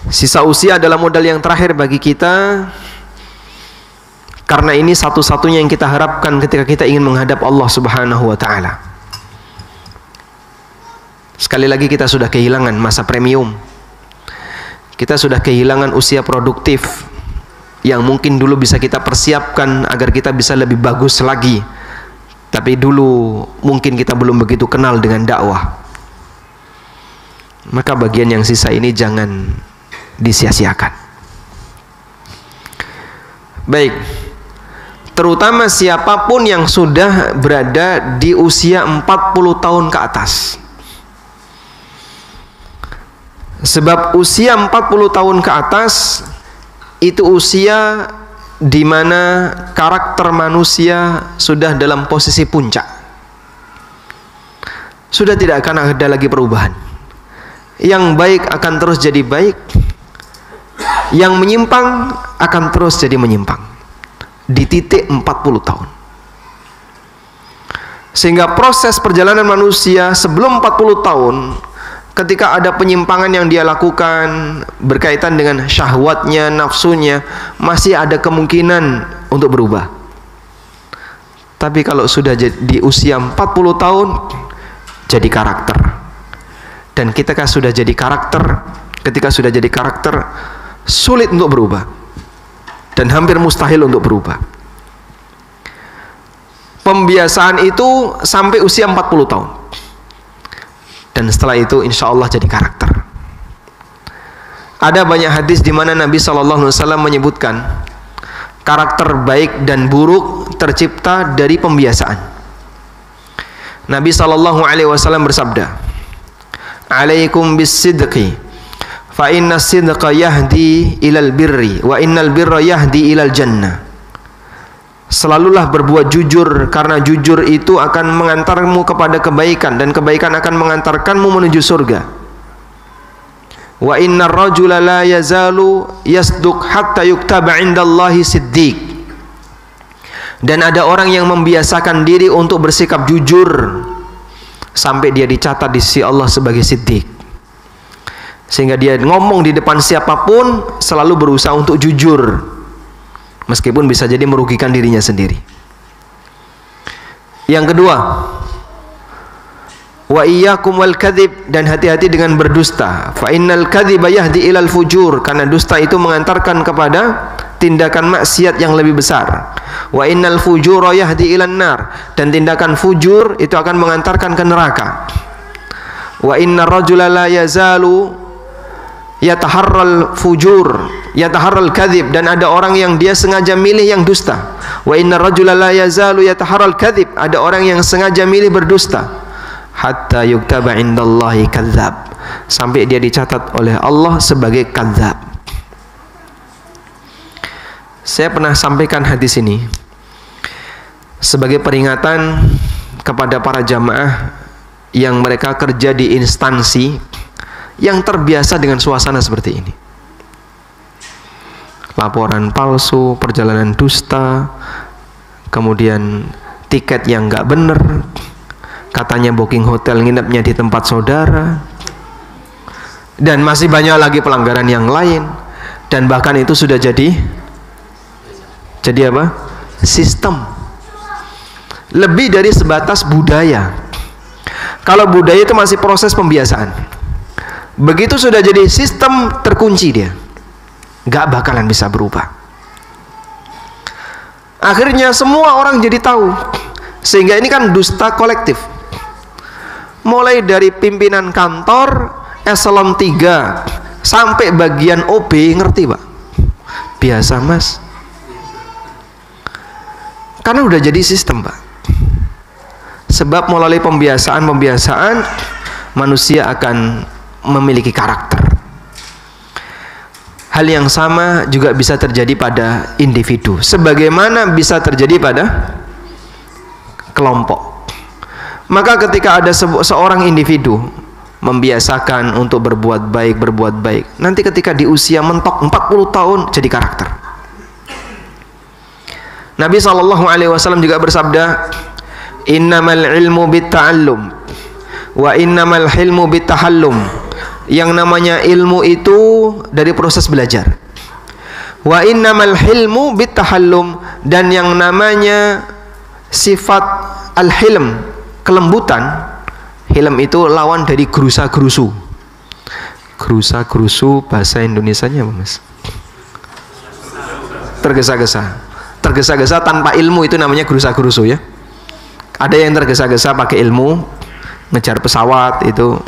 Sisa usia adalah modal yang terakhir bagi kita, karena ini satu-satunya yang kita harapkan ketika kita ingin menghadap Allah Subhanahu wa Ta'ala. Sekali lagi, kita sudah kehilangan masa premium, kita sudah kehilangan usia produktif yang mungkin dulu bisa kita persiapkan agar kita bisa lebih bagus lagi, tapi dulu mungkin kita belum begitu kenal dengan dakwah. Maka bagian yang sisa ini jangan disia-siakan. Baik, terutama siapapun yang sudah berada di usia 40 tahun ke atas. Sebab usia 40 tahun ke atas itu usia di mana karakter manusia sudah dalam posisi puncak. Sudah tidak akan ada lagi perubahan. Yang baik akan terus jadi baik, yang menyimpang akan terus jadi menyimpang di titik 40 tahun. Sehingga proses perjalanan manusia sebelum 40 tahun, ketika ada penyimpangan yang dia lakukan berkaitan dengan syahwatnya, nafsunya, masih ada kemungkinan untuk berubah. Tapi kalau sudah di usia 40 tahun, jadi karakter. Dan ketika sudah jadi karakter, sulit untuk berubah dan hampir mustahil untuk berubah. Pembiasaan itu sampai usia 40 tahun. Dan setelah itu insya Allah jadi karakter. Ada banyak hadis di mana Nabi SAW menyebutkan karakter baik dan buruk tercipta dari pembiasaan. Nabi SAW bersabda, "Alaikum bis-sidqi, fa inna sidqa yahdi ilal birri, wa innal birra yahdi ilal jannah." Selalulah berbuat jujur, karena jujur itu akan mengantarmu kepada kebaikan, dan kebaikan akan mengantarkanmu menuju surga. Wa innar rajula la yazalu yasduq hatta yuktaba indallahi siddiq. Dan ada orang yang membiasakan diri untuk bersikap jujur sampai dia dicatat di sisi Allah sebagai siddiq. Sehingga dia ngomong di depan siapapun selalu berusaha untuk jujur, meskipun bisa jadi merugikan dirinya sendiri. Yang kedua, wa iyyakum wal kadzib, dan hati-hati dengan berdusta. Fa innal kadziba yahdi ilal fujur, karena dusta itu mengantarkan kepada tindakan maksiat yang lebih besar. Wa innal fujura yahdi ilan nar, dan tindakan fujur itu akan mengantarkan ke neraka. Wa innar rajula la yazalu yataharral fujur, yataharral kadzib, dan ada orang yang dia sengaja milih yang dusta. Wa innar rajula la yazalu yataharral kadzib, ada orang yang sengaja milih berdusta. Hatta yuktaba indallahi kadzab, sampai dia dicatat oleh Allah sebagai kadzab. Saya pernah sampaikan hadis ini sebagai peringatan kepada para jamaah yang mereka kerja di instansi yang terbiasa dengan suasana seperti ini. Laporan palsu, perjalanan dusta, kemudian tiket yang nggak bener, katanya booking hotel nginepnya di tempat saudara, dan masih banyak lagi pelanggaran yang lain. Dan bahkan itu sudah jadi apa? Sistem. Lebih dari sebatas budaya. Kalau budaya itu masih proses pembiasaan. Begitu sudah jadi sistem, terkunci dia, gak bakalan bisa berubah. Akhirnya semua orang jadi tahu, sehingga ini kan dusta kolektif. Mulai dari pimpinan kantor eselon 3 sampai bagian OB, ngerti Pak? Biasa mas. Karena udah jadi sistem Pak. Sebab melalui pembiasaan manusia akan memiliki karakter. Hal yang sama juga bisa terjadi pada individu, sebagaimana bisa terjadi pada kelompok. Maka ketika ada seorang individu membiasakan untuk berbuat baik, nanti ketika di usia mentok 40 tahun jadi karakter. Nabi SAW juga bersabda, innamal ilmu bitta'allum wa innamal hilmu bittahallum. Yang namanya ilmu itu dari proses belajar. Wa innamal hilmu bittahallum, dan yang namanya sifat al-hilm, kelembutan. Hilm itu lawan dari gerusa-gerusu. Gerusa-gerusu bahasa Indonesianya apa mas? Tergesa-gesa. Tergesa-gesa tanpa ilmu itu namanya gerusa-gerusu ya. Ada yang tergesa-gesa pakai ilmu, ngejar pesawat itu.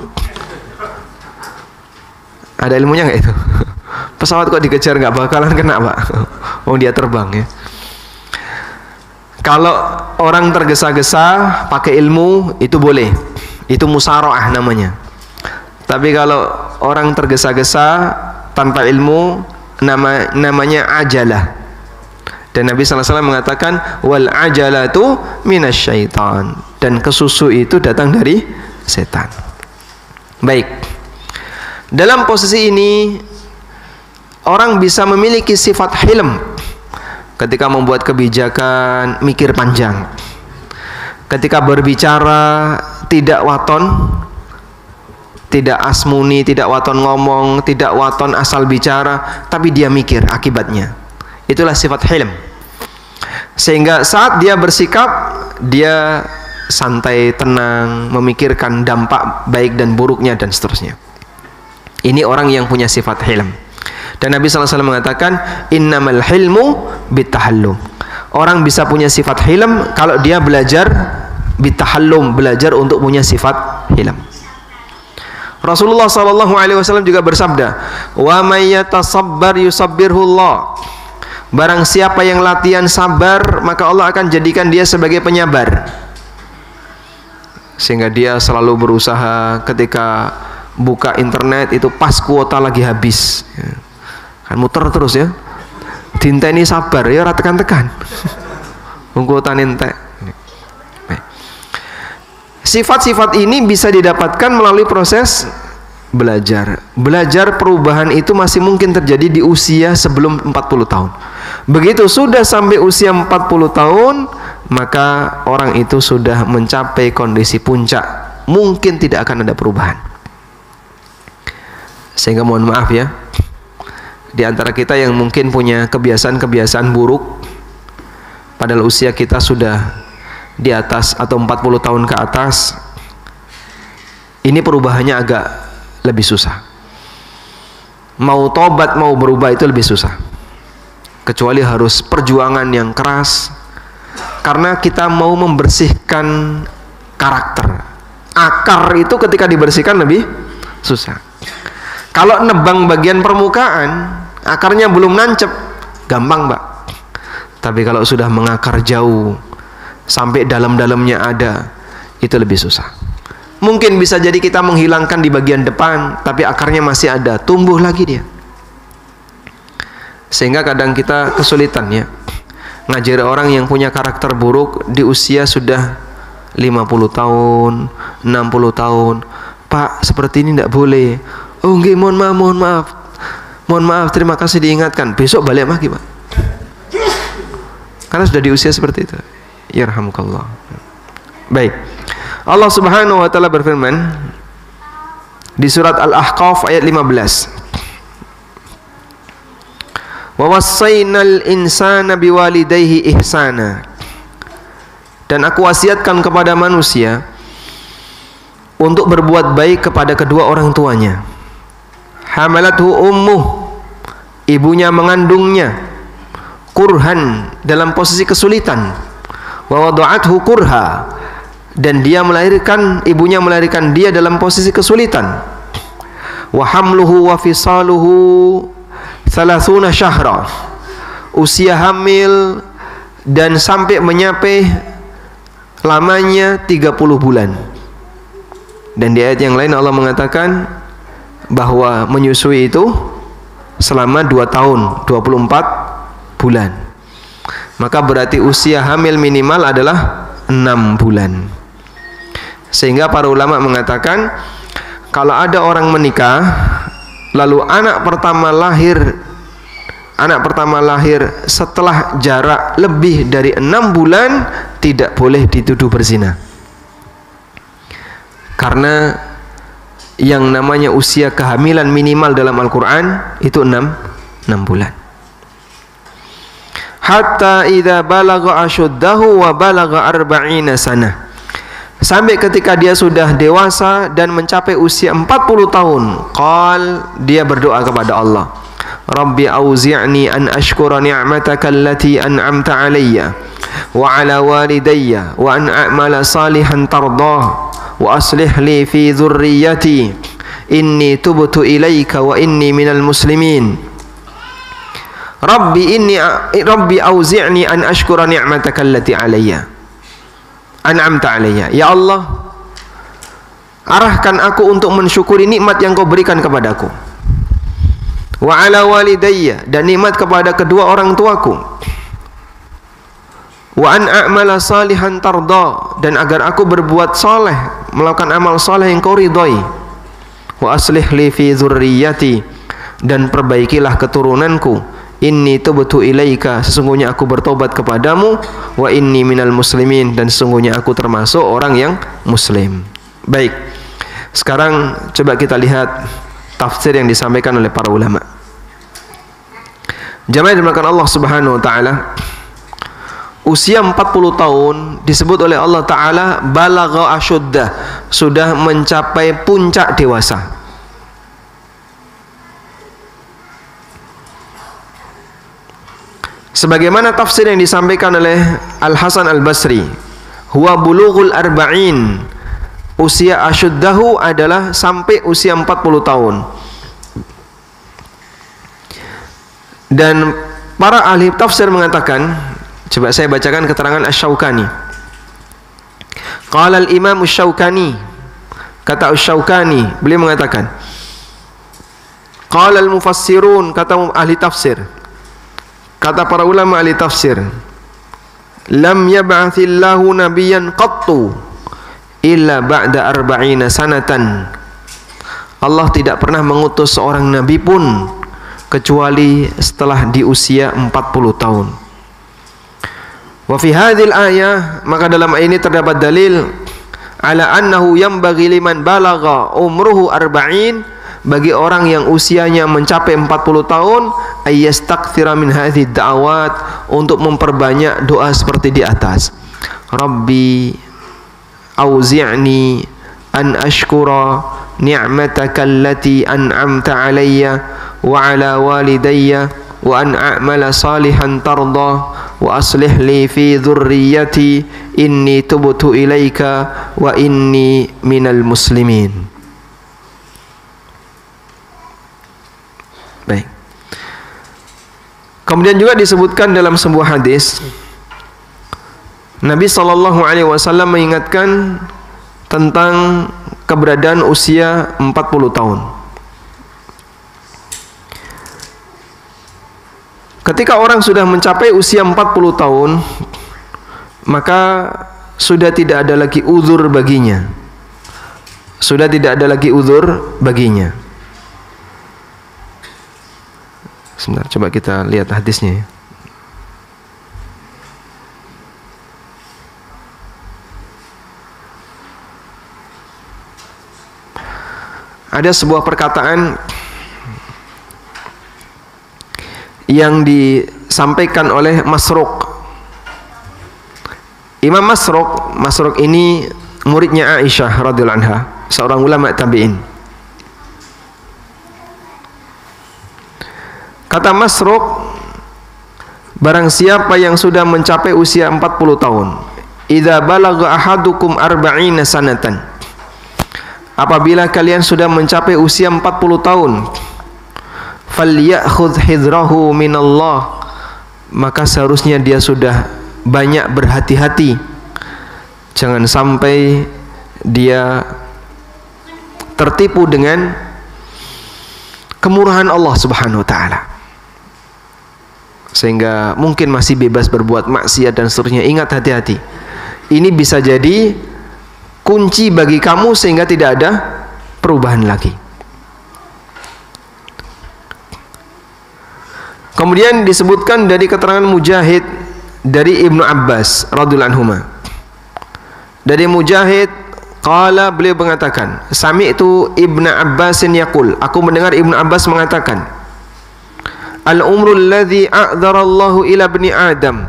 Ada ilmunya nggak itu? Pesawat kok dikejar nggak bakalan kena Pak. Oh dia terbang ya. Kalau orang tergesa-gesa pakai ilmu itu boleh. Itu musyarakah namanya. Tapi kalau orang tergesa-gesa tanpa ilmu namanya ajalah. Dan Nabi SAW mengatakan wal ajalatu minasyaitan, dan kesusu itu datang dari setan. Baik. Dalam posisi ini orang bisa memiliki sifat hilm ketika membuat kebijakan, mikir panjang. Ketika berbicara tidak waton, tidak asmuni, tidak waton ngomong, tidak waton asal bicara, tapi dia mikir akibatnya. Itulah sifat hilm. Sehingga saat dia bersikap, dia santai, tenang, memikirkan dampak baik dan buruknya dan seterusnya. Ini orang yang punya sifat hilm. Dan Nabi SAW mengatakan innamal hilmu bitahallum. Orang bisa punya sifat hilm kalau dia belajar bitahallum, belajar untuk punya sifat hilm. Rasulullah SAW juga bersabda, wa may yatasabbar yusabbirhullah. Barang siapa yang latihan sabar, maka Allah akan jadikan dia sebagai penyabar. Sehingga dia selalu berusaha ketika buka internet itu pas kuota lagi habis ya. Kan muter terus ya, dinteni sabar ya, ora tekan-tekan kuota entek. Sifat-sifat ini bisa didapatkan melalui proses belajar. Belajar perubahan itu masih mungkin terjadi di usia sebelum 40 tahun. Begitu sudah sampai usia 40 tahun, maka orang itu sudah mencapai kondisi puncak, mungkin tidak akan ada perubahan. Sehingga mohon maaf ya, di antara kita yang mungkin punya kebiasaan-kebiasaan buruk, padahal usia kita sudah di atas atau 40 tahun ke atas, ini perubahannya agak lebih susah. Mau tobat, mau berubah itu lebih susah. Kecuali harus perjuangan yang keras, karena kita mau membersihkan karakter. Akar itu ketika dibersihkan lebih susah. Kalau nebang bagian permukaan, akarnya belum nancep, gampang Pak. Tapi kalau sudah mengakar jauh, sampai dalam-dalamnya ada, itu lebih susah. Mungkin bisa jadi kita menghilangkan di bagian depan, tapi akarnya masih ada, tumbuh lagi dia. Sehingga kadang kita kesulitan ya, ngajari orang yang punya karakter buruk di usia sudah 50 tahun, 60 tahun. Pak, seperti ini tidak boleh. Oh nggih, mohon maaf, terima kasih diingatkan. Besok balik lagi Pak, karena sudah di usia seperti itu. Yarhamukallah. Baik, Allah Subhanahu wa ta'ala berfirman di surat Al-Ahqaf ayat 15, wa wassaynal insana biwalidayhi ihsana. Dan aku wasiatkan kepada manusia untuk berbuat baik kepada kedua orang tuanya. Hamalathu ummuh, ibunya mengandungnya, kurhan, dalam posisi kesulitan, wa wada'athu kurha, dan ibunya melahirkan dia dalam posisi kesulitan, wa hamluhu wa fisaluhu 30 syahra, usia hamil dan sampai menyapai lamanya 30 bulan. Dan di ayat yang lain Allah mengatakan bahwa menyusui itu selama 2 tahun 24 bulan. Maka berarti usia hamil minimal adalah 6 bulan. Sehingga para ulama mengatakan kalau ada orang menikah lalu anak pertama lahir setelah jarak lebih dari 6 bulan, tidak boleh dituduh berzina. Karena yang namanya usia kehamilan minimal dalam Al-Quran itu 6 bulan. Hatta idza balagha ashuddahu wa balagha 40 sanah. Sampai ketika dia sudah dewasa dan mencapai usia 40 tahun, dia berdoa kepada Allah, Rabbi auzi'ni an ashkura ni'mataka allati an'amta alayya wa ala walidayya wa an a'mala salihan tardah wa aslih li fi dhurriyyati inni tubtu ilaika wa inni minal muslimin. Rabbi auzi'ni an ashkura ni'mataka allati alayya an'amta alayya. Ya Allah, arahkan aku untuk mensyukuri nikmat yang Kau berikan kepadaku. Wa ala walidayya, dan nikmat kepada kedua orang tuaku. Wa an a'mala salihan tarda, dan agar aku berbuat saleh, melakukan amal saleh yang Kau ridhai. Wa aslih li fi dzurriyyati, dan perbaikilah keturunanku. Inni tubtu ilaika, sesungguhnya aku bertobat kepadamu. Wa inni minal muslimin, dan sesungguhnya aku termasuk orang yang muslim. Baik, sekarang coba kita lihat tafsir yang disampaikan oleh para ulama. Jamaah dimuliakan Allah Subhanahu wa taala, usia 40 tahun disebut oleh Allah taala balagha asyuddah, sudah mencapai puncak dewasa. Sebagaimana tafsir yang disampaikan oleh Al-Hasan Al-Basri, huwa bulughul arba'in, usia asyuddahu adalah sampai usia 40 tahun. Dan para ahli tafsir mengatakan, coba saya bacakan keterangan Asy-Syaukani. Qala al-Imam Asy-Syaukani, kata Asy-Syaukani, beliau mengatakan, qala al-mufassirun, kata ahli tafsir, kata para ulama ahli tafsir, lam yab'athillahu nabiyyan qattu illa ba'da 40 sanatan. Allah tidak pernah mengutus seorang nabi pun kecuali setelah di usia 40 tahun. Wa fi hadhil ayah, maka dalam ayat ini terdapat dalil ala annahu yanbaghi liman balagha umruhu 40, bagi orang yang usianya mencapai 40 tahun, ayyastakthira min hadhihi da'awat, untuk memperbanyak doa seperti di atas. Rabbi auzi'ni an ashkura ni'mataka allati an'amta alayya wa ala walidayya wa an a'mala salihan tarda wa aslih li fi dhurriyyati inni tubtu ilaika wa inni minal muslimin. Baik. Kemudian juga disebutkan dalam sebuah hadis, Nabi SAW mengingatkan tentang keberadaan usia 40 tahun. Ketika orang sudah mencapai usia 40 tahun, maka sudah tidak ada lagi uzur baginya. Sudah tidak ada lagi uzur baginya. Sebentar, coba kita lihat hadisnya. Ada sebuah perkataan yang disampaikan oleh Masruq. Imam Masruq ini muridnya Aisyah radhiyallahu anha, seorang ulama tabi'in. Kata Masruq, barang siapa yang sudah mencapai usia 40 tahun, idza balagha ahadukum 40 sanatan, apabila kalian sudah mencapai usia 40 tahun, falyakhudh hidrahu minallah, maka seharusnya dia sudah banyak berhati-hati. Jangan sampai dia tertipu dengan kemurahan Allah Subhanahu wa taala, sehingga mungkin masih bebas berbuat maksiat dan seterusnya. Ingat, hati-hati. Ini bisa jadi kunci bagi kamu sehingga tidak ada perubahan lagi. Kemudian disebutkan dari keterangan Mujahid dari Ibnu Abbas radhiyallahu anhuma. Dari Mujahid qala, beliau mengatakan, sami'tu Ibnu Abbasin yaqul, aku mendengar Ibnu Abbas mengatakan, al-umrul ladzi a'dzarallahu ila ibni Adam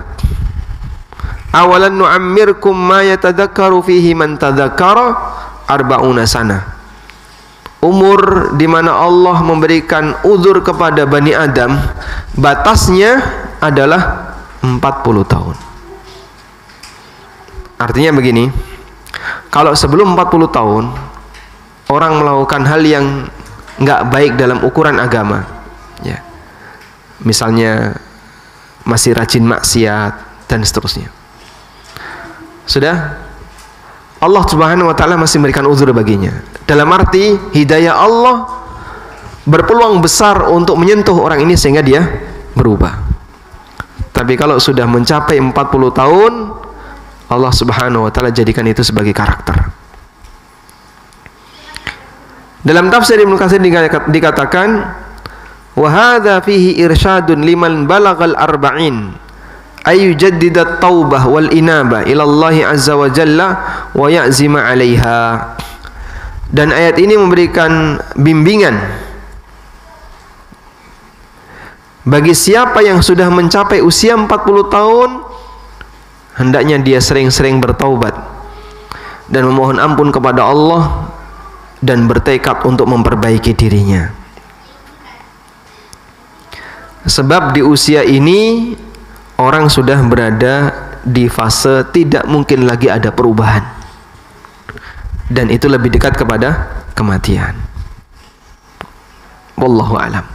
awalan nu'ammirkum ma yatadzakkaru fihi man tadzakkara arba'una sana. Umur di mana Allah memberikan uzur kepada Bani Adam, batasnya adalah 40 tahun. Artinya begini, kalau sebelum 40 tahun orang melakukan hal yang nggak baik dalam ukuran agama, ya, misalnya masih rajin maksiat dan seterusnya, sudah Allah Subhanahu wa taala masih memberikan uzur baginya. Dalam arti hidayah Allah berpeluang besar untuk menyentuh orang ini sehingga dia berubah. Tapi kalau sudah mencapai 40 tahun, Allah Subhanahu wa taala jadikan itu sebagai karakter. Dalam tafsir Ibnu Katsir dikatakan, wa hadza fihi irsyadun liman balagal arba'in ayyujaddidat taubah wal inabah ila Allah azza wa jalla wa ya'zima 'alaiha. Dan ayat ini memberikan bimbingan bagi siapa yang sudah mencapai usia 40 tahun, hendaknya dia sering-sering bertaubat dan memohon ampun kepada Allah dan bertekad untuk memperbaiki dirinya. Sebab di usia ini orang sudah berada di fase tidak mungkin lagi ada perubahan, dan itu lebih dekat kepada kematian. Wallahu a'lam.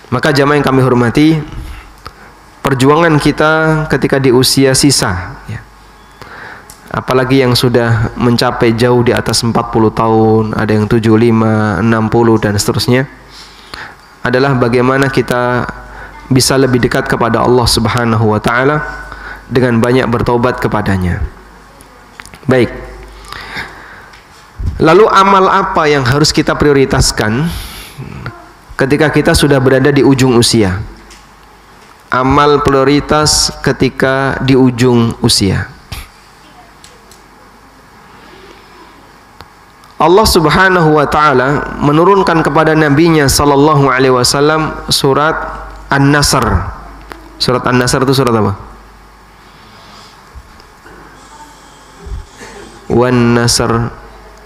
Maka jamaah yang kami hormati, perjuangan kita ketika di usia sisa, ya, apalagi yang sudah mencapai jauh di atas 40 tahun, ada yang 75, 60 dan seterusnya, adalah bagaimana kita bisa lebih dekat kepada Allah Subhanahu wa taala dengan banyak bertobat kepadanya. Baik. Lalu amal apa yang harus kita prioritaskan ketika kita sudah berada di ujung usia? Amal prioritas ketika di ujung usia. Allah Subhanahu wa taala menurunkan kepada nabinya sallallahu alaihi wasallam surat An-Nasr. Surat An-Nasr itu surat apa? Wan-Nasr.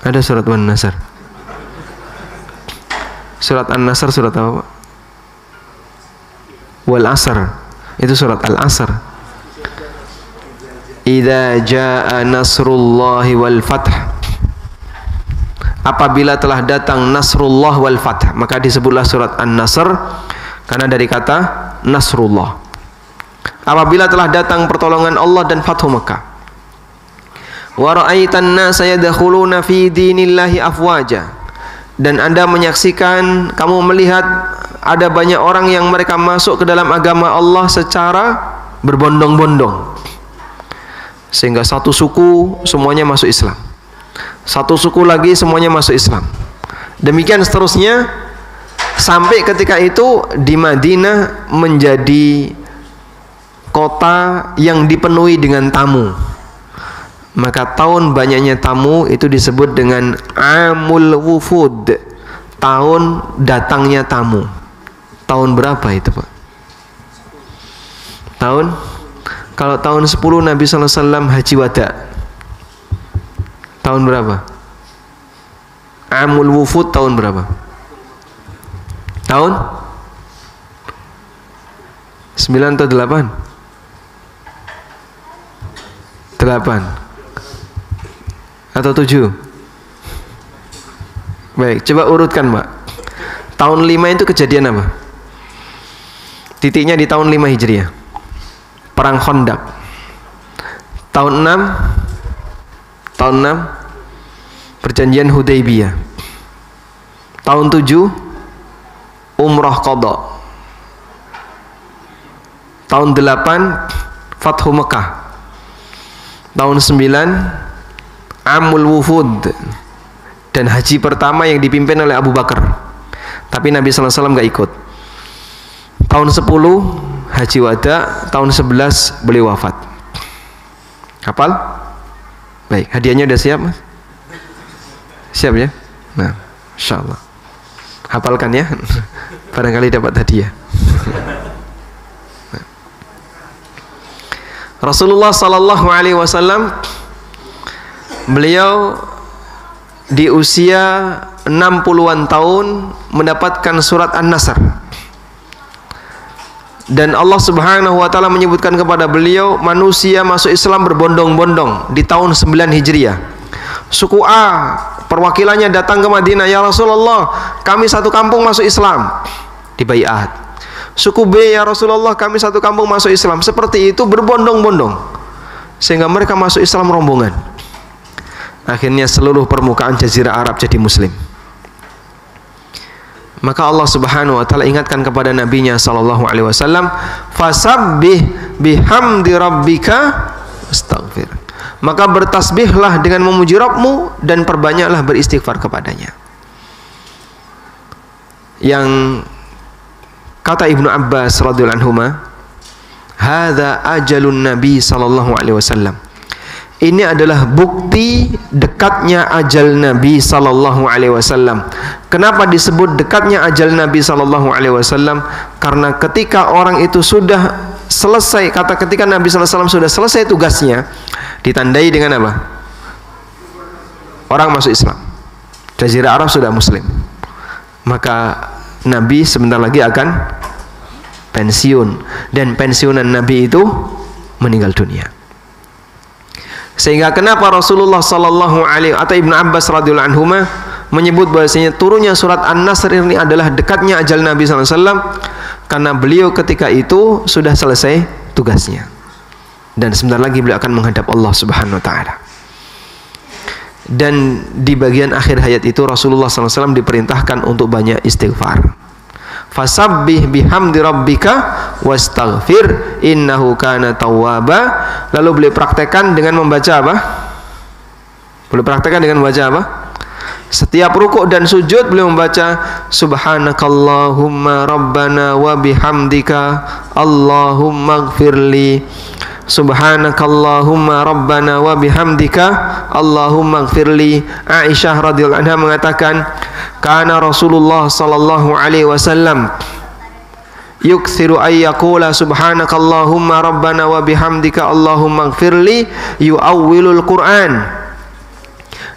Ada surat Wan-Nasr. Surat An-Nasr surat apa, Pak? Wal Asr. Itu surat Al-Asr. Idza jaa nasrullahi wal fath. Apabila telah datang nasrullah wal fath, maka disebutlah surat An-Nasr karena dari kata nasrullah. Apabila telah datang pertolongan Allah dan fathu Makkah. Wa ra'aitan nasa yadkhuluna fi dinillahi afwaja. Dan Anda menyaksikan, kamu melihat ada banyak orang yang mereka masuk ke dalam agama Allah secara berbondong-bondong, sehingga satu suku semuanya masuk Islam, satu suku lagi semuanya masuk Islam, demikian seterusnya, sampai ketika itu di Madinah menjadi kota yang dipenuhi dengan tamu. Maka tahun banyaknya tamu itu disebut dengan Amul Wufud, tahun datangnya tamu. Tahun berapa itu, Pak? Tahun? Kalau tahun 10 Nabi SAW Haji Wada, tahun berapa? Amul Wufud tahun berapa? Tahun 9 atau 8? 8 atau 7? Baik, coba urutkan, Mbak. Tahun 5 itu kejadian apa? titiknya di tahun 5 Hijriah. Perang Khandaq. Tahun 6 perjanjian Hudaybiyah. Tahun 7 umrah qadha. Tahun 8 Fathu Mekah. Tahun 9 Amul Wufud, dan haji pertama yang dipimpin oleh Abu Bakar, tapi Nabi sallallahu alaihi wasallam gak ikut. Tahun 10 haji wada, tahun 11 beliau wafat. Hafal? Baik, hadiahnya udah siap, Mas? Siap ya? Nah, insyaallah. Hafalkan ya. Barangkali dapat hadiah. Rasulullah sallallahu alaihi wasallam beliau di usia 60-an tahun mendapatkan surat An-Nasr. Dan Allah Subhanahu wa taala menyebutkan kepada beliau, manusia masuk Islam berbondong-bondong di tahun 9 Hijriah. Suku A perwakilannya datang ke Madinah, ya Rasulullah, kami satu kampung masuk Islam. Dibaiat. Suku B, ya Rasulullah, kami satu kampung masuk Islam. Seperti itu berbondong-bondong sehingga mereka masuk Islam rombongan. Akhirnya seluruh permukaan jazirah Arab jadi muslim. Maka Allah Subhanahu wa taala ingatkan kepada nabinya sallallahu alaihi wasallam, fasabbih bihamdi rabbika wastaghfir. Maka bertasbihlah dengan memuji Rabbmu dan perbanyaklah beristighfar kepadanya. Yang kata Ibnu Abbas radhiyallahu anhuma, hadza ajalun nabi sallallahu alaihi wasallam. Ini adalah bukti dekatnya ajal Nabi sallallahu alaihi wasallam. Kenapa disebut dekatnya ajal Nabi sallallahu alaihi wasallam? Karena ketika orang itu sudah selesai, ketika Nabi sallallahu alaihi wasallam sudah selesai tugasnya, ditandai dengan apa? Orang masuk Islam. Jazirah Arab sudah muslim. Maka Nabi sebentar lagi akan pensiun, dan pensiunan Nabi itu meninggal dunia. Sehingga kenapa Rasulullah sallallahu alaihi atau Ibnu Abbas radhiyallahu anhuma menyebut bahwasanya turunnya surat An-Nasr ini adalah dekatnya ajal Nabi sallallahu alaihi wasallam, karena beliau ketika itu sudah selesai tugasnya dan sebentar lagi beliau akan menghadap Allah Subhanahu wa taala. Dan di bagian akhir hayat itu Rasulullah sallallahu alaihi wasallam diperintahkan untuk banyak istighfar. Fasabbih bihamdi rabbika wastaghfir innahu kana tawwaba. Lalu beliau praktekkan dengan membaca apa? Beliau praktekkan dengan membaca apa? Setiap rukuk dan sujud beliau membaca subhanakallahumma rabbana wa bihamdika allahumma ighfirli. Subhanakallahumma rabbana wa bihamdika allahumma ighfirli. Aisyah radhiyallahu anha mengatakan, kana Rasulullah sallallahu alaihi wasallam yukthiru ay yaqula subhanakallahumma rabbana wa bihamdika allahumma ighfirli yu'awwilul Qur'an.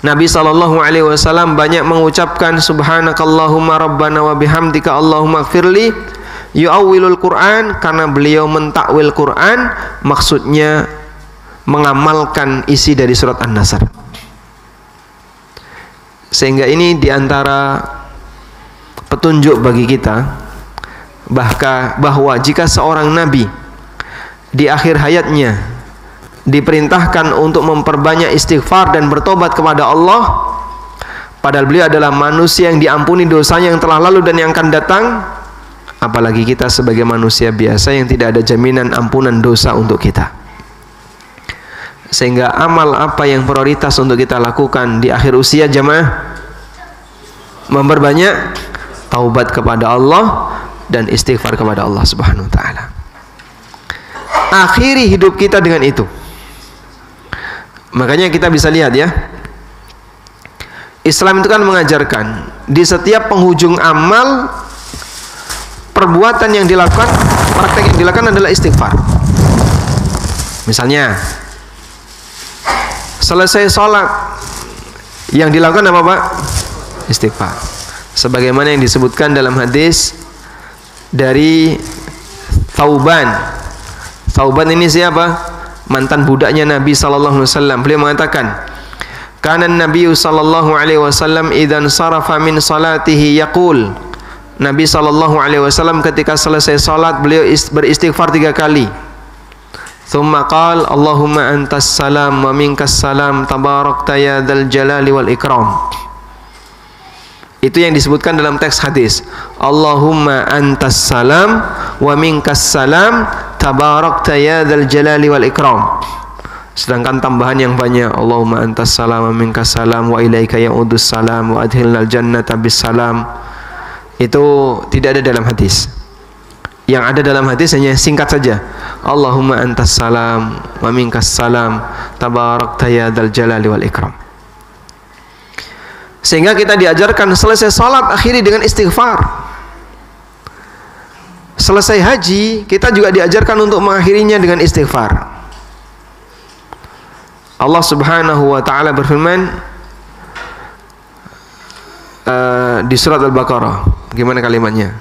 Nabi sallallahu alaihi wasallam banyak mengucapkan subhanakallahumma rabbana wa bihamdika allahumma ighfirli yu'awwilul Qur'an, karena beliau mentakwil Qur'an, maksudnya mengamalkan isi dari surat An-Nasr. Sehingga ini diantara petunjuk bagi kita bahwa jika seorang nabi di akhir hayatnya diperintahkan untuk memperbanyak istighfar dan bertobat kepada Allah, padahal beliau adalah manusia yang diampuni dosanya yang telah lalu dan yang akan datang, apalagi kita sebagai manusia biasa yang tidak ada jaminan ampunan dosa untuk kita. Sehingga amal apa yang prioritas untuk kita lakukan di akhir usia jamaah? Memperbanyak taubat kepada Allah dan istighfar kepada Allah Subhanahu wa taala. Akhiri hidup kita dengan itu. Makanya kita bisa lihat ya, Islam itu kan mengajarkan di setiap penghujung amal, perbuatan yang dilakukan, praktek yang dilakukan adalah istighfar. Misalnya selesai sholat, yang dilakukan apa Pak? Istighfar. Sebagaimana yang disebutkan dalam hadis dari Thauban. Thauban ini siapa? Mantan budaknya Nabi sallallahu alaihi wasallam. Beliau mengatakan, kana Nabi sallallahu alaihi wasallam idzan sarafa min salatihi yaqul Nabi SAW ketika selesai salat beliau beristighfar 3 kali. Thumma qala Allahumma antas salam wa minkas salam tabarakta ya dzal jalali wal ikram. Itu yang disebutkan dalam teks hadis. Allahumma antas salam wa minkas salam tabarakta ya dzal jalali wal ikram. Sedangkan tambahan yang banyak, Allahumma antas salam wa minkas salam wa ilaika ya'udus salam wa adkhilnal jannata bis salam, itu tidak ada dalam hadis. Yang ada dalam hadis hanya singkat saja, Allahumma antas salam wa minkas salam tabarakta ya dzal jalali wal ikram. Sehingga kita diajarkan selesai salat akhiri dengan istighfar. Selesai haji kita juga diajarkan untuk mengakhirinya dengan istighfar. Allah Subhanahu wa taala berfirman di surat Al-Baqarah, gimana kalimatnya?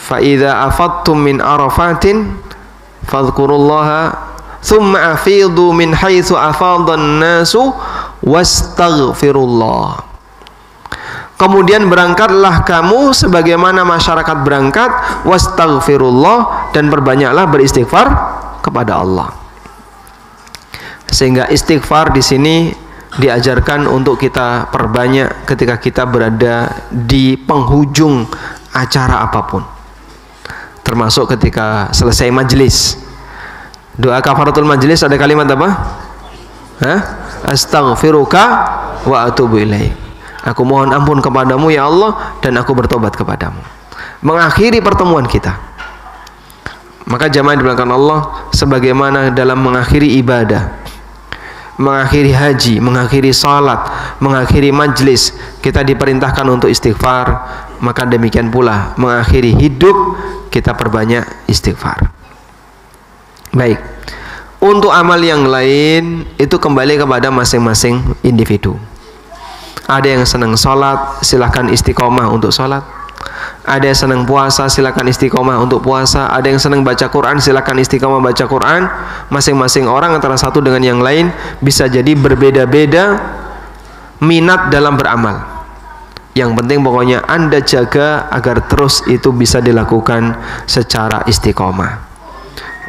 Fa idza afattum min arafatin fadhkurullaha thumma afidu min haitsu afadhan nasu wastaghfirullah. Kemudian berangkatlah kamu sebagaimana masyarakat berangkat, wastaghfirullah, dan perbanyaklah beristighfar kepada Allah. Sehingga istighfar di sini diajarkan untuk kita perbanyak ketika kita berada di penghujung acara apapun, termasuk ketika selesai majelis. Doa kafaratul majelis ada kalimat apa? Astaghfiruka wa atubu ilaik. Aku mohon ampun kepadamu ya Allah dan aku bertobat kepadamu. Mengakhiri pertemuan kita. Maka jamaah dibilangkan Allah, sebagaimana dalam mengakhiri ibadah, mengakhiri haji, mengakhiri salat, mengakhiri majlis, kita diperintahkan untuk istighfar, maka demikian pula mengakhiri hidup kita perbanyak istighfar. Baik, untuk amal yang lain itu kembali kepada masing-masing individu. Ada yang senang salat, silakan istiqomah untuk salat. Ada yang senang puasa, silakan istiqomah untuk puasa. Ada yang senang baca Quran, silakan istiqomah baca Quran. Masing-masing orang antara satu dengan yang lain bisa jadi berbeda-beda minat dalam beramal. Yang penting pokoknya Anda jaga agar terus itu bisa dilakukan secara istiqomah.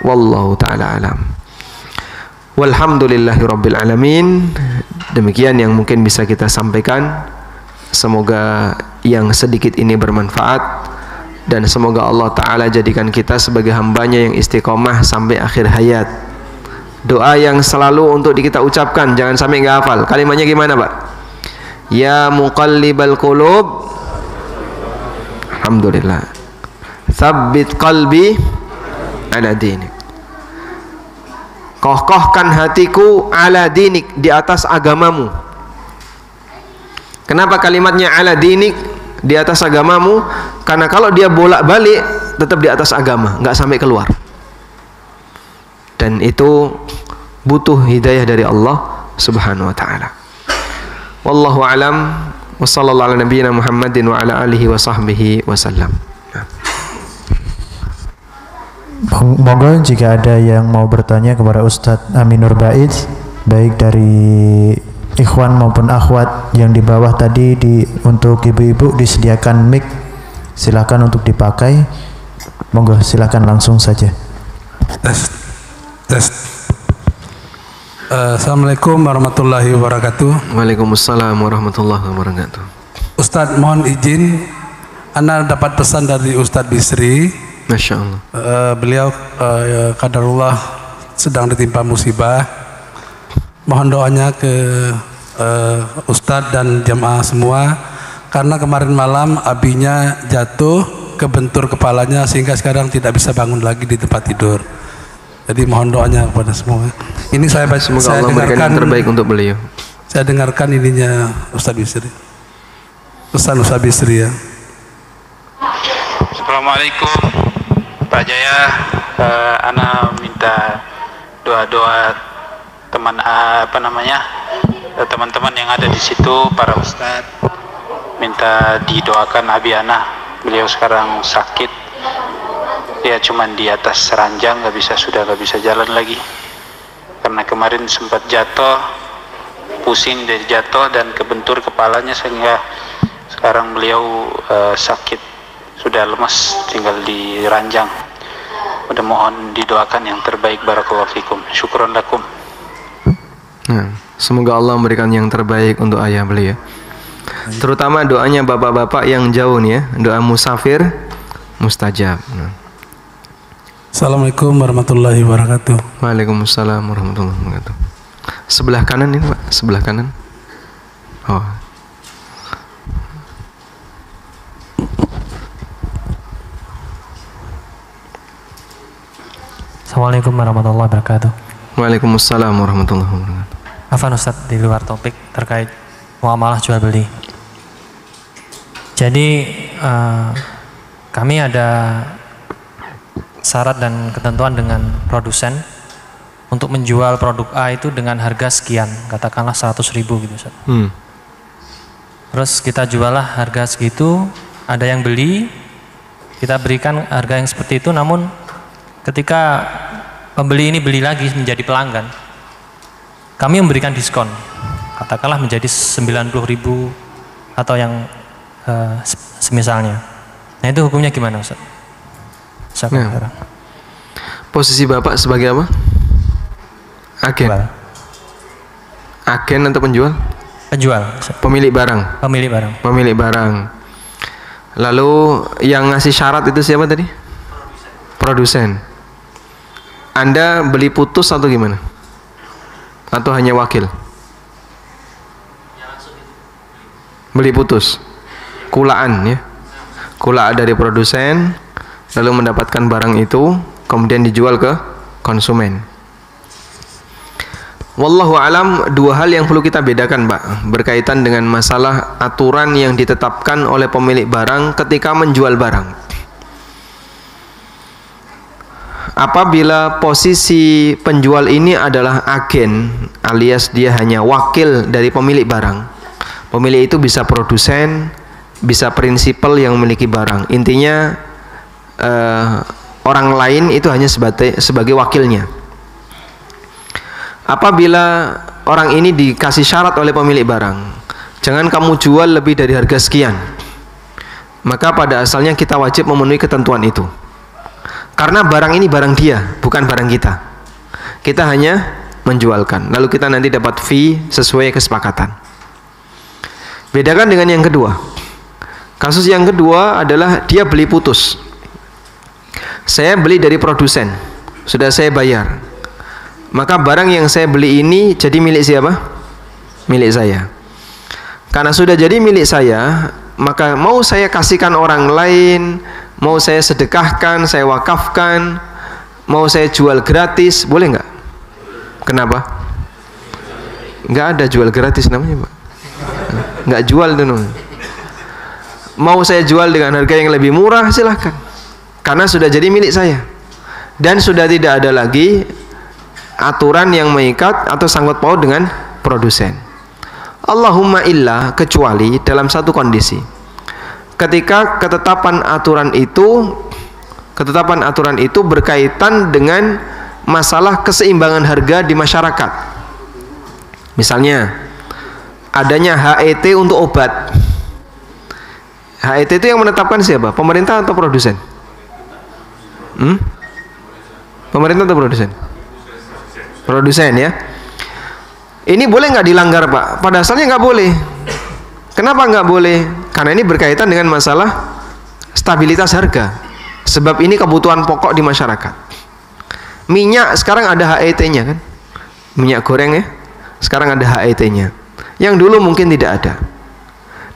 Wallahu ta'ala alam. Walhamdulillahirabbil alamin. Demikian yang mungkin bisa kita sampaikan. Semoga yang sedikit ini bermanfaat, dan semoga Allah Ta'ala jadikan kita sebagai hambanya yang istiqomah sampai akhir hayat. Doa yang selalu untuk kita ucapkan, jangan sampai nggak hafal. Kalimatnya gimana Pak? Ya muqallibal qulub, alhamdulillah, tsabbit qalbi ala dinik. Kokohkan hatiku ala dinik, di atas agamamu. Kenapa kalimatnya ala dinik, di atas agamamu? Karena kalau dia bolak-balik tetap di atas agama, nggak sampai keluar. Dan itu butuh hidayah dari Allah Subhanahu wa taala. Wallahu alam wa sallallahu ala nabiyyina Muhammadin wa ala alihi wa sahbihi wasallam. Monggo jika ada yang mau bertanya kepada Ustadz Aminur Baiz, baik dari ikhwan maupun akhwat yang di bawah tadi, untuk ibu-ibu disediakan mic, silakan untuk dipakai. Monggo silakan langsung saja. Tes. Assalamualaikum warahmatullahi wabarakatuh. Waalaikumsalam warahmatullahi wabarakatuh. Ustadz mohon izin, Anda dapat pesan dari Ustadz Bisri. Masya Allah. Beliau qadarullah sedang ditimpa musibah. Mohon doanya ke Ustadz dan jamaah semua, karena kemarin malam abinya jatuh, kebentur kepalanya sehingga sekarang tidak bisa bangun lagi di tempat tidur. Jadi mohon doanya kepada semua. Ini semoga saya Allah berikan yang terbaik untuk beliau. Saya dengarkan ininya Ustadz Bisri. Pesan Ustadz Bisri ya. Assalamualaikum Pak Jaya, Ana minta doa-doa teman-teman yang ada di situ, para ustadz, minta didoakan abi Ana. Beliau sekarang sakit, dia cuman di atas ranjang, nggak bisa jalan lagi karena kemarin sempat jatuh, pusing dari jatuh dan kebentur kepalanya sehingga Sekarang beliau sakit, sudah lemas, tinggal diranjang. Udah mohon didoakan yang terbaik. Barakallahu fikum. Syukron lakum. Semoga Allah memberikan yang terbaik untuk ayah beliau. Terutama doanya bapak-bapak yang jauh nih ya, doa musafir mustajab. Assalamualaikum warahmatullahi wabarakatuh. Waalaikumsalam warahmatullahi wabarakatuh. Sebelah kanan ini Pak, sebelah kanan. Oh. Assalamualaikum warahmatullahi wabarakatuh. Waalaikumsalam warahmatullahi wabarakatuh. Afan Ustadz, di luar topik terkait muamalah jual beli. Jadi kami ada syarat dan ketentuan dengan produsen untuk menjual produk A itu dengan harga sekian, katakanlah 100.000 gitu Ustadz. Terus kita jualah harga segitu, ada yang beli, kita berikan harga yang seperti itu, namun ketika pembeli ini beli lagi menjadi pelanggan, kami memberikan diskon, katakanlah menjadi 90.000 atau yang semisalnya. Nah itu hukumnya gimana Ustaz? Posisi Bapak sebagai apa? Agen? Agen atau penjual? Penjual. Pemilik barang? Pemilik barang. Pemilik barang. Lalu yang ngasih syarat itu siapa tadi? Produsen. Anda beli putus atau gimana? Atau hanya wakil? Beli putus, kulaan ya, kulaan dari produsen, lalu mendapatkan barang itu, kemudian dijual ke konsumen. Wallahu alam, dua hal yang perlu kita bedakan Pak, berkaitan dengan masalah aturan yang ditetapkan oleh pemilik barang ketika menjual barang. Apabila posisi penjual ini adalah agen alias dia hanya wakil dari pemilik barang, pemilik itu bisa produsen, bisa prinsipal yang memiliki barang. Intinya orang lain itu hanya sebagai wakilnya. Apabila orang ini dikasih syarat oleh pemilik barang, jangan kamu jual lebih dari harga sekian, maka pada asalnya kita wajib memenuhi ketentuan itu. Karena barang ini barang dia, bukan barang kita. Kita hanya menjualkan, lalu kita nanti dapat fee sesuai kesepakatan. Bedakan dengan yang kedua. Kasus yang kedua adalah dia beli putus. Saya beli dari produsen, sudah saya bayar. Maka barang yang saya beli ini jadi milik siapa? Milik saya. Karena sudah jadi milik saya, maka mau saya kasihkan orang lain, mau saya sedekahkan, saya wakafkan, mau saya jual gratis, boleh nggak? Kenapa? Nggak ada jual gratis namanya Pak. Nggak jual itu. Mau saya jual dengan harga yang lebih murah, silahkan. Karena sudah jadi milik saya. Dan sudah tidak ada lagi aturan yang mengikat atau sangkut paut dengan produsen. Allahumma illa, kecuali dalam satu kondisi. Ketika ketetapan aturan itu berkaitan dengan masalah keseimbangan harga di masyarakat. Misalnya adanya HET untuk obat. HET itu yang menetapkan siapa? Pemerintah atau produsen? Pemerintah atau produsen? Produsen ya. Ini boleh nggak dilanggar Pak? Pada asalnya nggak boleh. Kenapa nggak boleh? Karena ini berkaitan dengan masalah stabilitas harga. Sebab ini kebutuhan pokok di masyarakat. Minyak sekarang ada HET-nya kan? Minyak goreng ya. Sekarang ada HET-nya. Yang dulu mungkin tidak ada.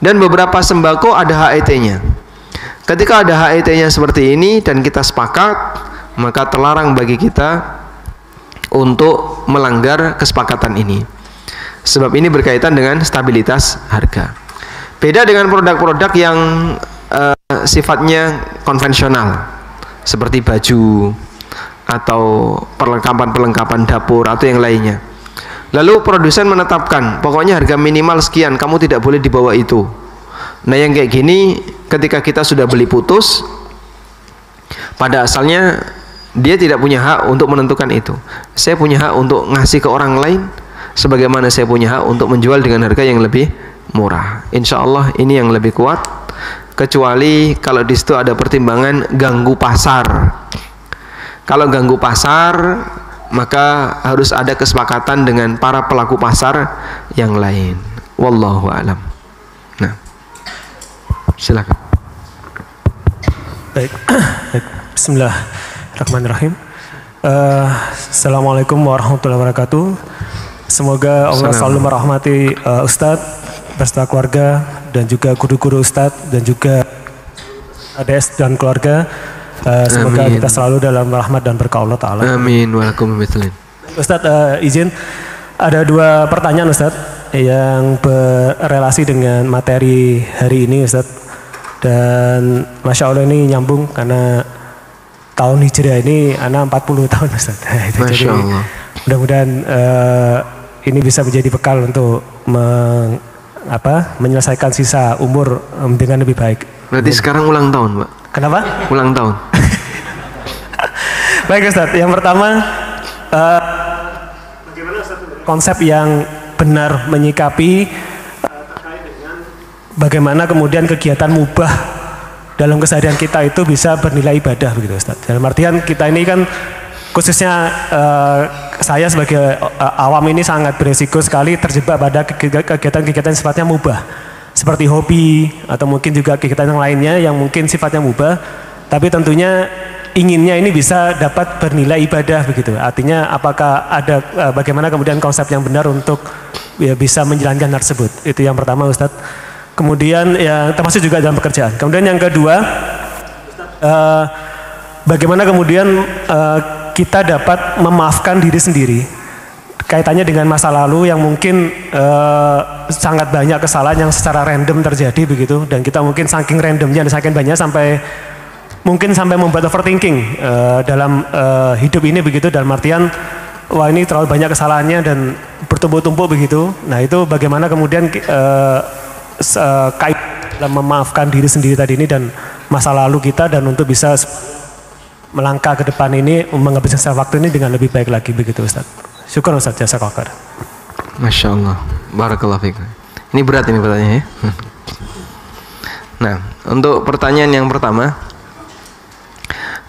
Dan beberapa sembako ada HET-nya. Ketika ada HET-nya seperti ini dan kita sepakat, maka terlarang bagi kita untuk melanggar kesepakatan ini. Sebab ini berkaitan dengan stabilitas harga. Beda dengan produk-produk yang sifatnya konvensional, seperti baju atau perlengkapan-perlengkapan dapur atau yang lainnya. Lalu produsen menetapkan, pokoknya harga minimal sekian, kamu tidak boleh di bawah itu. Nah yang kayak gini, ketika kita sudah beli putus, pada asalnya dia tidak punya hak untuk menentukan itu. Saya punya hak untuk ngasih ke orang lain, sebagaimana saya punya hak untuk menjual dengan harga yang lebih murah. Insya Allah ini yang lebih kuat, kecuali kalau di situ ada pertimbangan ganggu pasar. Kalau ganggu pasar, maka harus ada kesepakatan dengan para pelaku pasar yang lain. Wallahu a'lam. Nah, silakan. Baik. Bismillahirrahmanirrahim. Assalamualaikum warahmatullahi wabarakatuh. Semoga Allah selalu merahmati Ustadz beserta keluarga dan juga guru-guru Ustadz dan juga ADS dan keluarga. Semoga Amin. kita selalu dalam rahmat dan berkah Allah Ta'ala. Amin. Waalaikumsalam. Ustadz, izin ada 2 pertanyaan Ustadz yang berrelasi dengan materi hari ini Ustadz. Dan Masya Allah ini nyambung karena tahun Hijriah ini anak 40 tahun Ustaz. Masya Allah. Mudah-mudahan ini bisa menjadi bekal untuk menyelesaikan sisa umur dengan lebih baik. Berarti sekarang ulang tahun, Pak? Kenapa? Ulang tahun. Baik Ustaz, yang pertama bagaimana Ustaz konsep yang benar menyikapi bagaimana kemudian kegiatan mubah dalam keseharian kita itu bisa bernilai ibadah begitu Ustaz. Dalam artian kita ini kan khususnya saya sebagai awam ini sangat beresiko sekali terjebak pada kegiatan-kegiatan sifatnya mubah. Seperti hobi atau mungkin juga kegiatan yang lainnya yang mungkin sifatnya mubah. Tapi tentunya inginnya ini bisa dapat bernilai ibadah begitu. Artinya apakah ada bagaimana kemudian konsep yang benar untuk ya, bisa menjalankan hal tersebut. Itu yang pertama Ustaz. Kemudian ya termasuk juga dalam pekerjaan. Kemudian yang kedua, bagaimana kemudian kita dapat memaafkan diri sendiri kaitannya dengan masa lalu yang mungkin sangat banyak kesalahan yang secara random terjadi begitu, dan kita mungkin saking randomnya dan saking banyak sampai mungkin sampai membuat overthinking dalam hidup ini begitu, dalam artian wah ini terlalu banyak kesalahannya dan bertumpuk-tumpuk begitu. Nah itu bagaimana kemudian kait dalam memaafkan diri sendiri tadi ini dan masa lalu kita, dan untuk bisa melangkah ke depan ini menghabiskan waktu ini dengan lebih baik lagi begitu Ustaz. Syukur Ustaz, jazakallahu khair. Masya Allah, barakallahu fiik. Ini berat ini pertanyaannya ya. Nah, untuk pertanyaan yang pertama,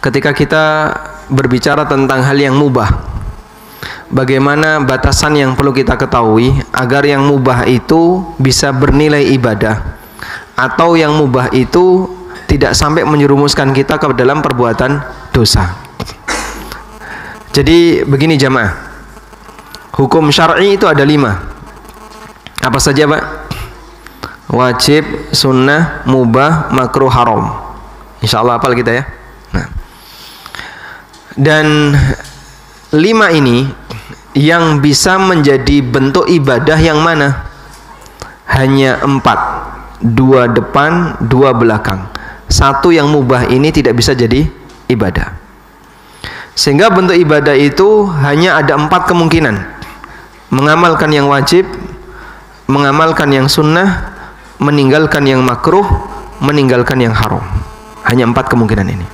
ketika kita berbicara tentang hal yang mubah, bagaimana batasan yang perlu kita ketahui agar yang mubah itu bisa bernilai ibadah, atau yang mubah itu tidak sampai menyerumuskan kita ke dalam perbuatan dosa. Jadi begini jamaah, hukum syar'i itu ada 5. Apa saja Pak? Wajib, sunnah, mubah, makruh, haram. Insya Allah hafal kita ya. Nah, dan 5 ini yang bisa menjadi bentuk ibadah yang mana? Hanya 4, 2 depan, 2 belakang. 1 yang mubah ini tidak bisa jadi ibadah. Sehingga bentuk ibadah itu hanya ada 4 kemungkinan: mengamalkan yang wajib, mengamalkan yang sunnah, meninggalkan yang makruh, meninggalkan yang haram. Hanya 4 kemungkinan ini.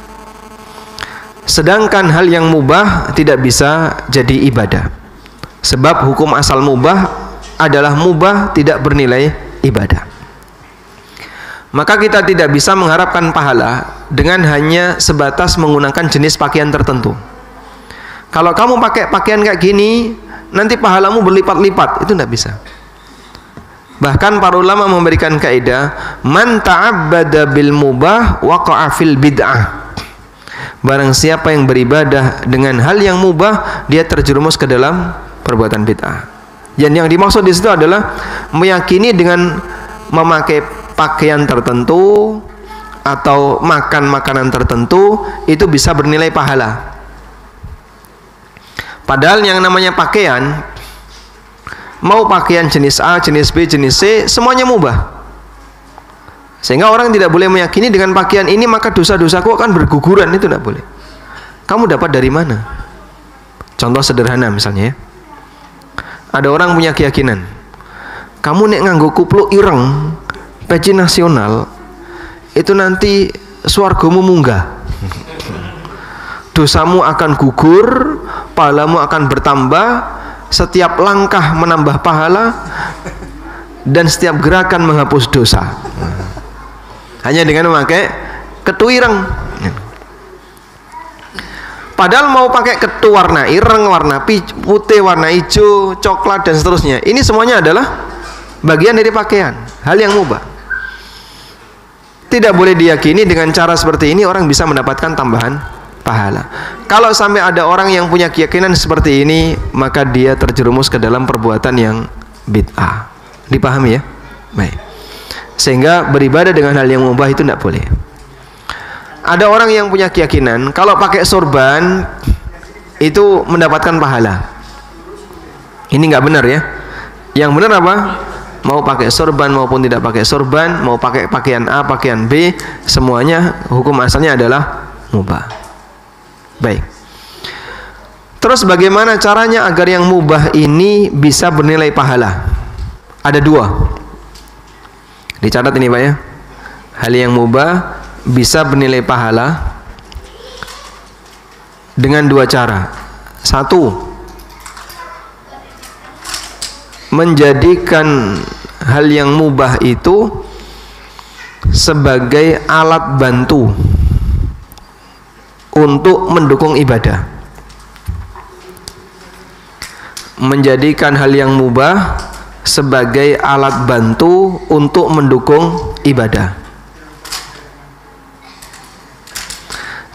Sedangkan hal yang mubah tidak bisa jadi ibadah, sebab hukum asal mubah adalah mubah, tidak bernilai ibadah. Maka kita tidak bisa mengharapkan pahala dengan hanya sebatas menggunakan jenis pakaian tertentu. Kalau kamu pakai pakaian kayak gini, nanti pahalamu berlipat-lipat, itu tidak bisa. Bahkan para ulama memberikan kaidah, man ta'abbada bil mubah waqa'a fil bid'ah. Barang siapa yang beribadah dengan hal yang mubah, dia terjerumus ke dalam perbuatan bid'ah. Dan yang dimaksud di situ adalah meyakini dengan memakai pakaian tertentu atau makan makanan tertentu itu bisa bernilai pahala. Padahal yang namanya pakaian, mau pakaian jenis A, jenis B, jenis C, semuanya mubah. Sehingga orang tidak boleh meyakini dengan pakaian ini maka dosa-dosaku akan berguguran, itu tidak boleh. Kamu dapat dari mana? Contoh sederhana misalnya ya. Ada orang punya keyakinan, kamu nek nganggo kupluk ireng peci nasional itu nanti swargamu munggah, dosamu akan gugur, pahalamu akan bertambah, setiap langkah menambah pahala, dan setiap gerakan menghapus dosa. Hanya dengan memakai ketu ireng. Padahal mau pakai ketu warna ireng, warna putih, warna hijau, coklat dan seterusnya. Ini semuanya adalah bagian dari pakaian, hal yang mubah. Tidak boleh diyakini dengan cara seperti ini orang bisa mendapatkan tambahan pahala. Kalau sampai ada orang yang punya keyakinan seperti ini, maka dia terjerumus ke dalam perbuatan yang bid'ah. Dipahami ya? Baik. Sehingga beribadah dengan hal yang mubah itu tidak boleh. Ada orang yang punya keyakinan kalau pakai sorban itu mendapatkan pahala. Ini nggak benar ya. Yang benar apa? Mau pakai sorban maupun tidak pakai sorban, mau pakai pakaian A, pakaian B, semuanya hukum asalnya adalah mubah. Baik. Terus bagaimana caranya agar yang mubah ini bisa bernilai pahala? Ada dua. Dicatat ini Pak ya. Hal yang mubah bisa bernilai pahala dengan dua cara. Satu, menjadikan hal yang mubah itu sebagai alat bantu untuk mendukung ibadah. Menjadikan hal yang mubah sebagai alat bantu untuk mendukung ibadah.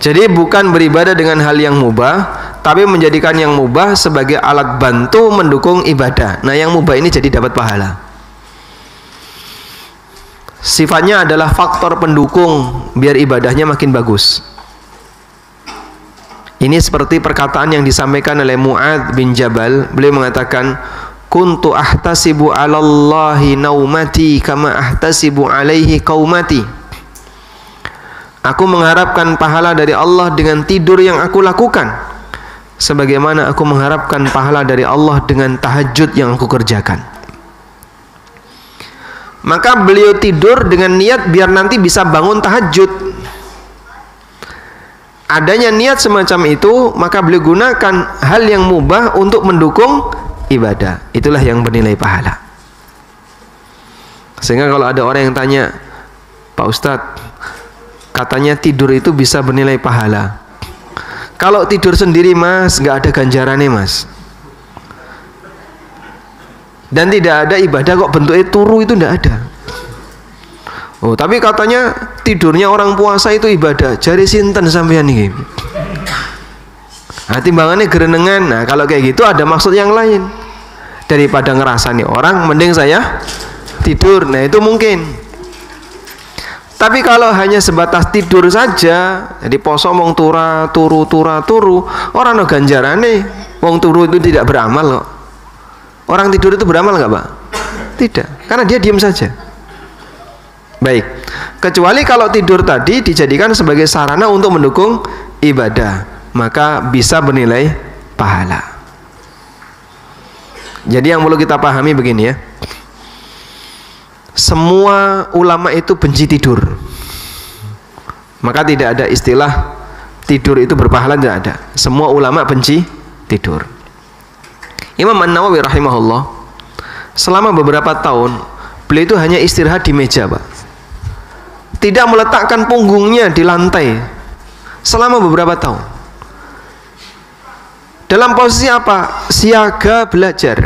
Jadi bukan beribadah dengan hal yang mubah, tapi menjadikan yang mubah sebagai alat bantu mendukung ibadah. Nah, yang mubah ini jadi dapat pahala. Sifatnya adalah faktor pendukung biar ibadahnya makin bagus. Ini seperti perkataan yang disampaikan oleh Mu'adz bin Jabal. Beliau mengatakan, "Kuntu ahtasibu 'alallahi naumati kama ahtasibu 'alaihi qaumati." Aku mengharapkan pahala dari Allah dengan tidur yang aku lakukan, sebagaimana aku mengharapkan pahala dari Allah dengan tahajud yang aku kerjakan. Maka beliau tidur dengan niat biar nanti bisa bangun tahajud. Adanya niat semacam itu, maka beliau gunakan hal yang mubah untuk mendukung ibadah. Itulah yang bernilai pahala. Sehingga kalau ada orang yang tanya, "Pak Ustadz, katanya tidur itu bisa bernilai pahala. Kalau tidur sendiri Mas, nggak ada ganjarannya Mas. Dan tidak ada ibadah kok bentuknya turu, itu nggak ada. Oh, tapi katanya tidurnya orang puasa itu ibadah. Jari sinten sampean nih. Nah, timbangannya gerenengan. Nah, kalau kayak gitu ada maksud yang lain. Daripada ngerasani orang, mending saya tidur. Nah, itu mungkin. Tapi kalau hanya sebatas tidur saja, jadi poso mong turu, orang no ganjarane, wong turu itu tidak beramal kok. Orang tidur itu beramal nggak Pak? Tidak, karena dia diam saja. Baik, kecuali kalau tidur tadi dijadikan sebagai sarana untuk mendukung ibadah, maka bisa bernilai pahala. Jadi yang perlu kita pahami begini ya. Semua ulama itu benci tidur. Maka tidak ada istilah tidur itu berpahala, tidak ada. Semua ulama benci tidur. Imam An-Nawawi rahimahullah, selama beberapa tahun beliau itu hanya istirahat di meja Pak. Tidak meletakkan punggungnya di lantai selama beberapa tahun. Dalam posisi apa? Siaga belajar.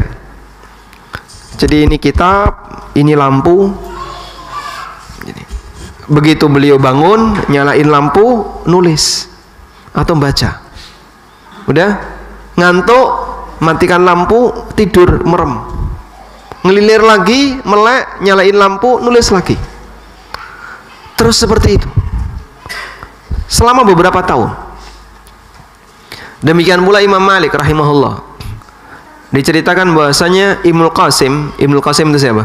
Jadi ini kitab, ini lampu. Begitu beliau bangun, nyalain lampu, nulis atau baca. Udah ngantuk, matikan lampu, tidur merem. Ngelilir lagi, melek, nyalain lampu, nulis lagi. Terus seperti itu selama beberapa tahun. Demikian pula Imam Malik rahimahullah. Diceritakan bahwasanya Ibnu Qasim itu siapa?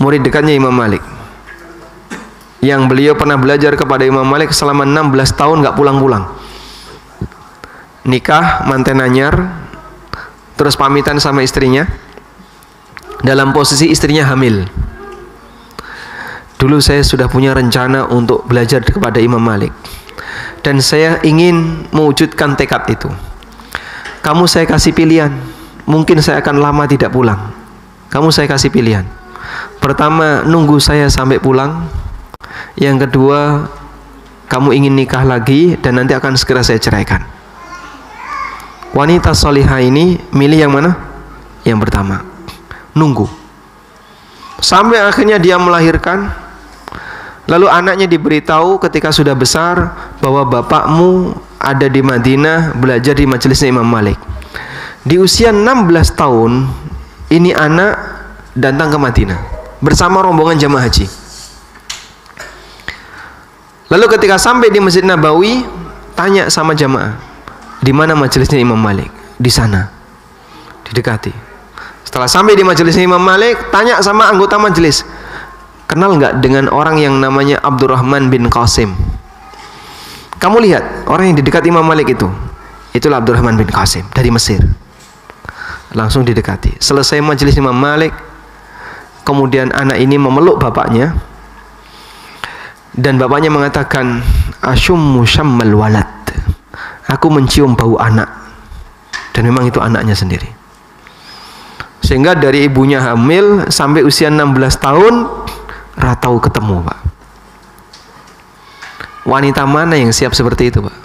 Murid dekatnya Imam Malik. Yang beliau pernah belajar kepada Imam Malik selama 16 tahun nggak pulang-pulang. Nikah, manten anyar, terus pamitan sama istrinya dalam posisi istrinya hamil. Dulu saya sudah punya rencana untuk belajar kepada Imam Malik, dan saya ingin mewujudkan tekad itu. Kamu saya kasih pilihan, mungkin saya akan lama tidak pulang Kamu saya kasih pilihan. Pertama, nunggu saya sampai pulang. Yang kedua, kamu ingin nikah lagi dan nanti akan segera saya ceraikan. Wanita solihah ini milih yang mana? Yang pertama. Nunggu. Sampai akhirnya dia melahirkan. Lalu anaknya diberitahu ketika sudah besar bahwa bapakmu ada di Madinah belajar di majelisnya Imam Malik. Di usia 16 tahun ini anak datang ke Madinah bersama rombongan jamaah haji. Lalu ketika sampai di Masjid Nabawi, tanya sama jamaah, di mana majelisnya Imam Malik? Di sana. Didekati. Setelah sampai di majelisnya Imam Malik, tanya sama anggota majelis, kenal nggak dengan orang yang namanya Abdurrahman bin Qasim? Kamu lihat orang yang di dekat Imam Malik itu, itulah Abdurrahman bin Qasim dari Mesir. Langsung didekati. Selesai majelis Imam Malik, kemudian anak ini memeluk bapaknya, dan bapaknya mengatakan, asyummu syammal walad, aku mencium bau anak. Dan memang itu anaknya sendiri. Sehingga dari ibunya hamil sampai usia 16 tahun ratau ketemu, Pak. Wanita mana yang siap seperti itu, Pak?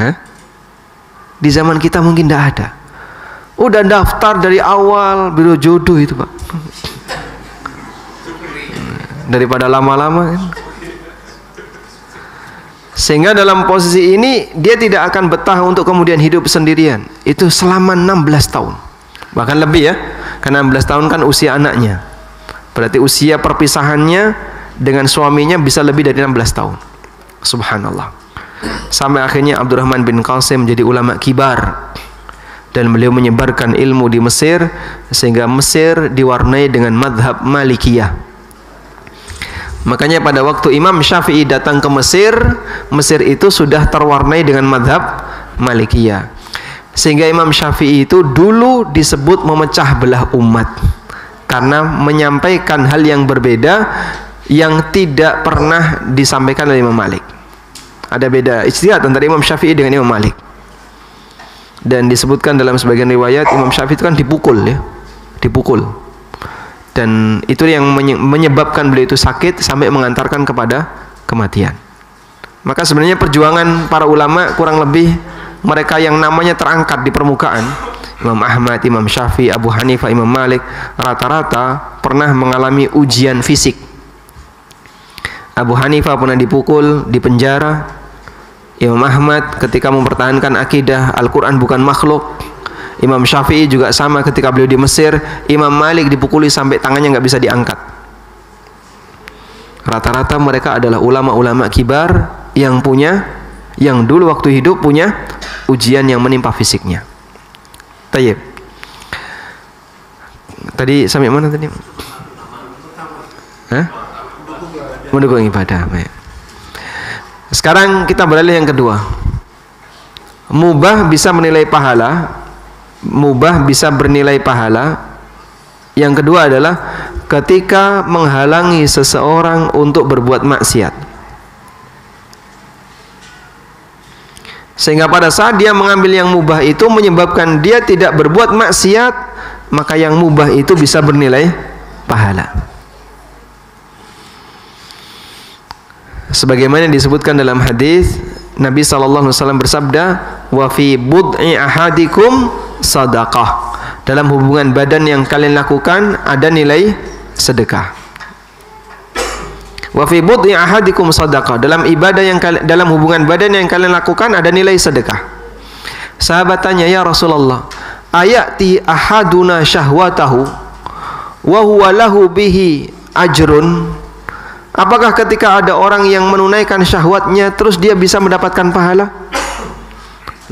Hah? Di zaman kita mungkin tidak ada. Udah daftar dari awal biro jodoh itu, Pak. Daripada lama-lama kan. Sehingga dalam posisi ini dia tidak akan betah untuk kemudian hidup sendirian. Itu selama 16 tahun. Bahkan lebih ya. Karena 16 tahun kan usia anaknya. Berarti usia perpisahannya dengan suaminya bisa lebih dari 16 tahun. Subhanallah. Sampai akhirnya Abdurrahman bin Qasim menjadi ulama kibar. Dan beliau menyebarkan ilmu di Mesir, sehingga Mesir diwarnai dengan madhab Malikiyah. Makanya pada waktu Imam Syafi'i datang ke Mesir, Mesir itu sudah terwarnai dengan madhab Malikiyah. Sehingga Imam Syafi'i itu dulu disebut memecah belah umat, karena menyampaikan hal yang berbeda yang tidak pernah disampaikan oleh Imam Malik. Ada beda ijtihad antara Imam Syafi'i dengan Imam Malik. Dan disebutkan dalam sebagian riwayat Imam Syafi'i itu kan dipukul ya, dipukul. Dan itu yang menyebabkan beliau itu sakit sampai mengantarkan kepada kematian. Maka sebenarnya perjuangan para ulama kurang lebih mereka yang namanya terangkat di permukaan, Imam Ahmad, Imam Syafi'i, Abu Hanifah, Imam Malik, rata-rata pernah mengalami ujian fisik. Abu Hanifah pernah dipukul, dipenjara. Imam Ahmad ketika mempertahankan akidah Al-Quran bukan makhluk. Imam Syafi'i juga sama ketika beliau di Mesir. Imam Malik dipukuli sampai tangannya nggak bisa diangkat. Rata-rata mereka adalah ulama-ulama kibar yang dulu waktu hidup punya ujian yang menimpa fisiknya. Tayyib. Tadi sampai mana tadi? Hah? Mendukung ibadah. Sekarang kita beralih yang kedua. Mubah bisa menilai pahala. Mubah bisa bernilai pahala. Yang kedua adalah ketika menghalangi seseorang untuk berbuat maksiat. Sehingga pada saat dia mengambil yang mubah itu menyebabkan dia tidak berbuat maksiat, maka yang mubah itu bisa bernilai pahala. Sebagaimana disebutkan dalam hadis, Nabi SAW bersabda, wa fi bud'i ahadikum sadaqah. Dalam hubungan badan yang kalian lakukan ada nilai sedekah. Wa fi bud'i ahadikum sadaqah. Dalam ibadah dalam hubungan badan yang kalian lakukan ada nilai sedekah. Sahabat tanya, ya Rasulullah, ayati ahaduna syahwatahu wa huwa lahu bihi ajrun? Apakah ketika ada orang yang menunaikan syahwatnya terus dia bisa mendapatkan pahala?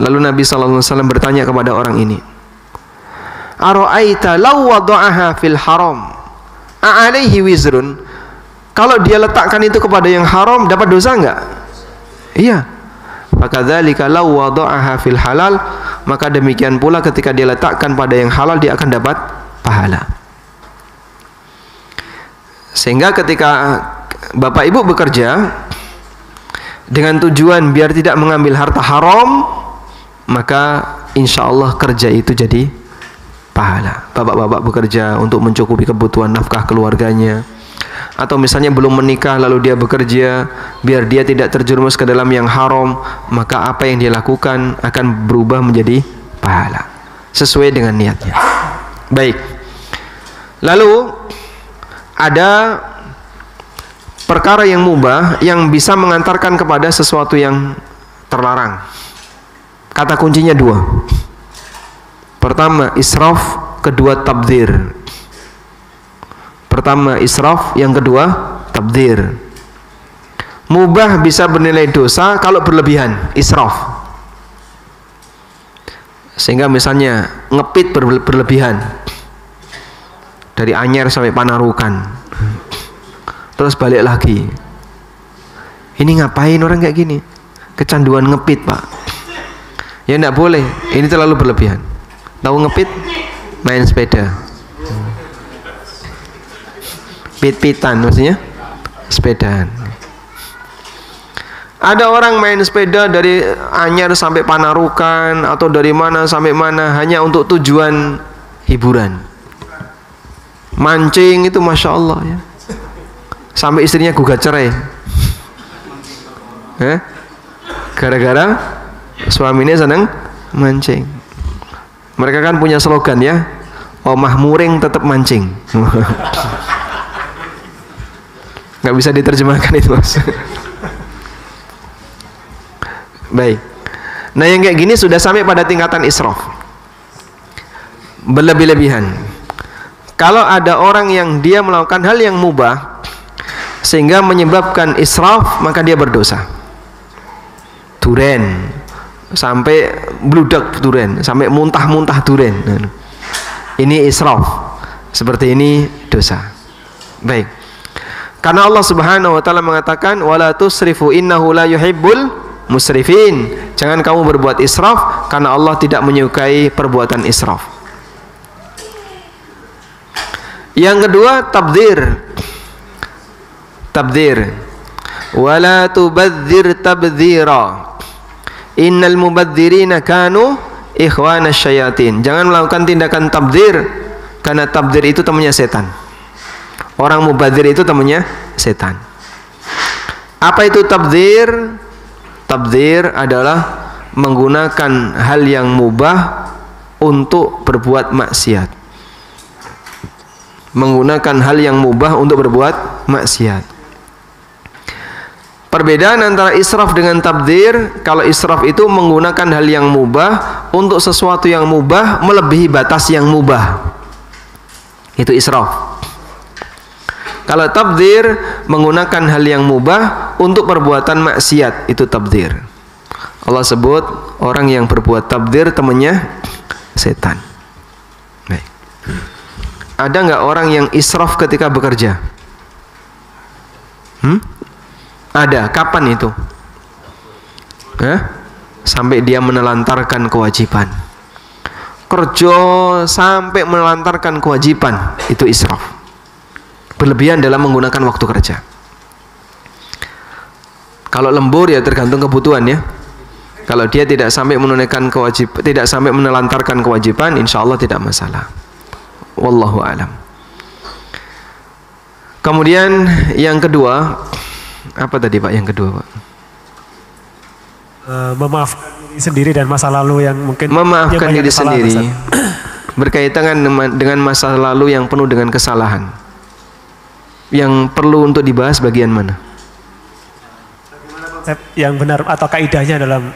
Lalu Nabi SAW bertanya kepada orang ini, ara'aita law wada'aha fil haram a'alaihi wizrun? Kalau dia letakkan itu kepada yang haram dapat dosa enggak? Iya. Fakadzalika law wada'aha fil halal, maka demikian pula ketika dia letakkan pada yang halal dia akan dapat pahala. Sehingga ketika Bapak Ibu bekerja dengan tujuan biar tidak mengambil harta haram, maka insya Allah kerja itu jadi pahala. Bapak-bapak bekerja untuk mencukupi kebutuhan nafkah keluarganya, atau misalnya belum menikah lalu dia bekerja biar dia tidak terjerumus ke dalam yang haram, maka apa yang dia lakukan akan berubah menjadi pahala sesuai dengan niatnya. Baik. Lalu ada perkara yang mubah yang bisa mengantarkan kepada sesuatu yang terlarang. Kata kuncinya dua. Pertama israf, kedua tabdzir. Pertama israf, yang kedua tabdzir. Mubah bisa bernilai dosa kalau berlebihan, israf. Sehingga misalnya ngepit berlebihan dari Anyer sampai Panarukan, terus balik lagi. Ini ngapain orang kayak gini? Kecanduan ngepit, Pak. Ya enggak boleh, ini terlalu berlebihan. Tahu ngepit? Main sepeda. Pit-pitan maksudnya sepedaan. Ada orang main sepeda dari Anyer sampai Panarukan atau dari mana sampai mana hanya untuk tujuan hiburan. Mancing itu Masya Allah ya. Sampai istrinya gugat cerai. Gara-gara suaminya senang mancing. Mereka kan punya slogan ya, omah muring tetap mancing. Nggak bisa diterjemahkan itu, Mas. Baik. Nah yang kayak gini sudah sampai pada tingkatan israf, berlebih-lebihan. Kalau ada orang yang dia melakukan hal yang mubah sehingga menyebabkan israf, maka dia berdosa. Duren sampai bludak duren, sampai muntah-muntah duren, ini israf. Seperti ini dosa. Baik. Karena Allah Subhanahu wa taala mengatakan wala tusrifu innahu la yuhibbul musrifin. Jangan kamu berbuat israf karena Allah tidak menyukai perbuatan israf. Yang kedua tabdzir. Tabdzir. Wala tubadzir tabdzira. Innal mubadzirina kanu ikhwanasy syayatin. Jangan melakukan tindakan tabdzir karena tabdzir itu temannya setan. Orang mubadzir itu temannya setan. Apa itu tabdzir? Tabdzir adalah menggunakan hal yang mubah untuk berbuat maksiat. Menggunakan hal yang mubah untuk berbuat maksiat. Perbedaan antara israf dengan tabdzir, kalau israf itu menggunakan hal yang mubah untuk sesuatu yang mubah melebihi batas yang mubah. Itu israf. Kalau tabdzir menggunakan hal yang mubah untuk perbuatan maksiat, itu tabdzir. Allah sebut orang yang berbuat tabdzir temannya setan. Baik. Ada nggak orang yang israf ketika bekerja? Ada. Kapan itu? Sampai dia menelantarkan kewajiban. Kerja sampai menelantarkan kewajiban, itu israf. Berlebihan dalam menggunakan waktu kerja. Kalau lembur ya tergantung kebutuhan ya. Kalau dia tidak sampai menunaikan kewajiban, tidak sampai menelantarkan kewajiban, insya Allah tidak masalah. Wallahu alam. Kemudian yang kedua, apa tadi Pak? Yang kedua Pak? Memaafkan diri sendiri dan masa lalu yang mungkin memaafkan diri sendiri berkaitan dengan masa lalu yang penuh dengan kesalahan. Yang perlu untuk dibahas bagian mana? Konsep yang benar atau kaidahnya dalam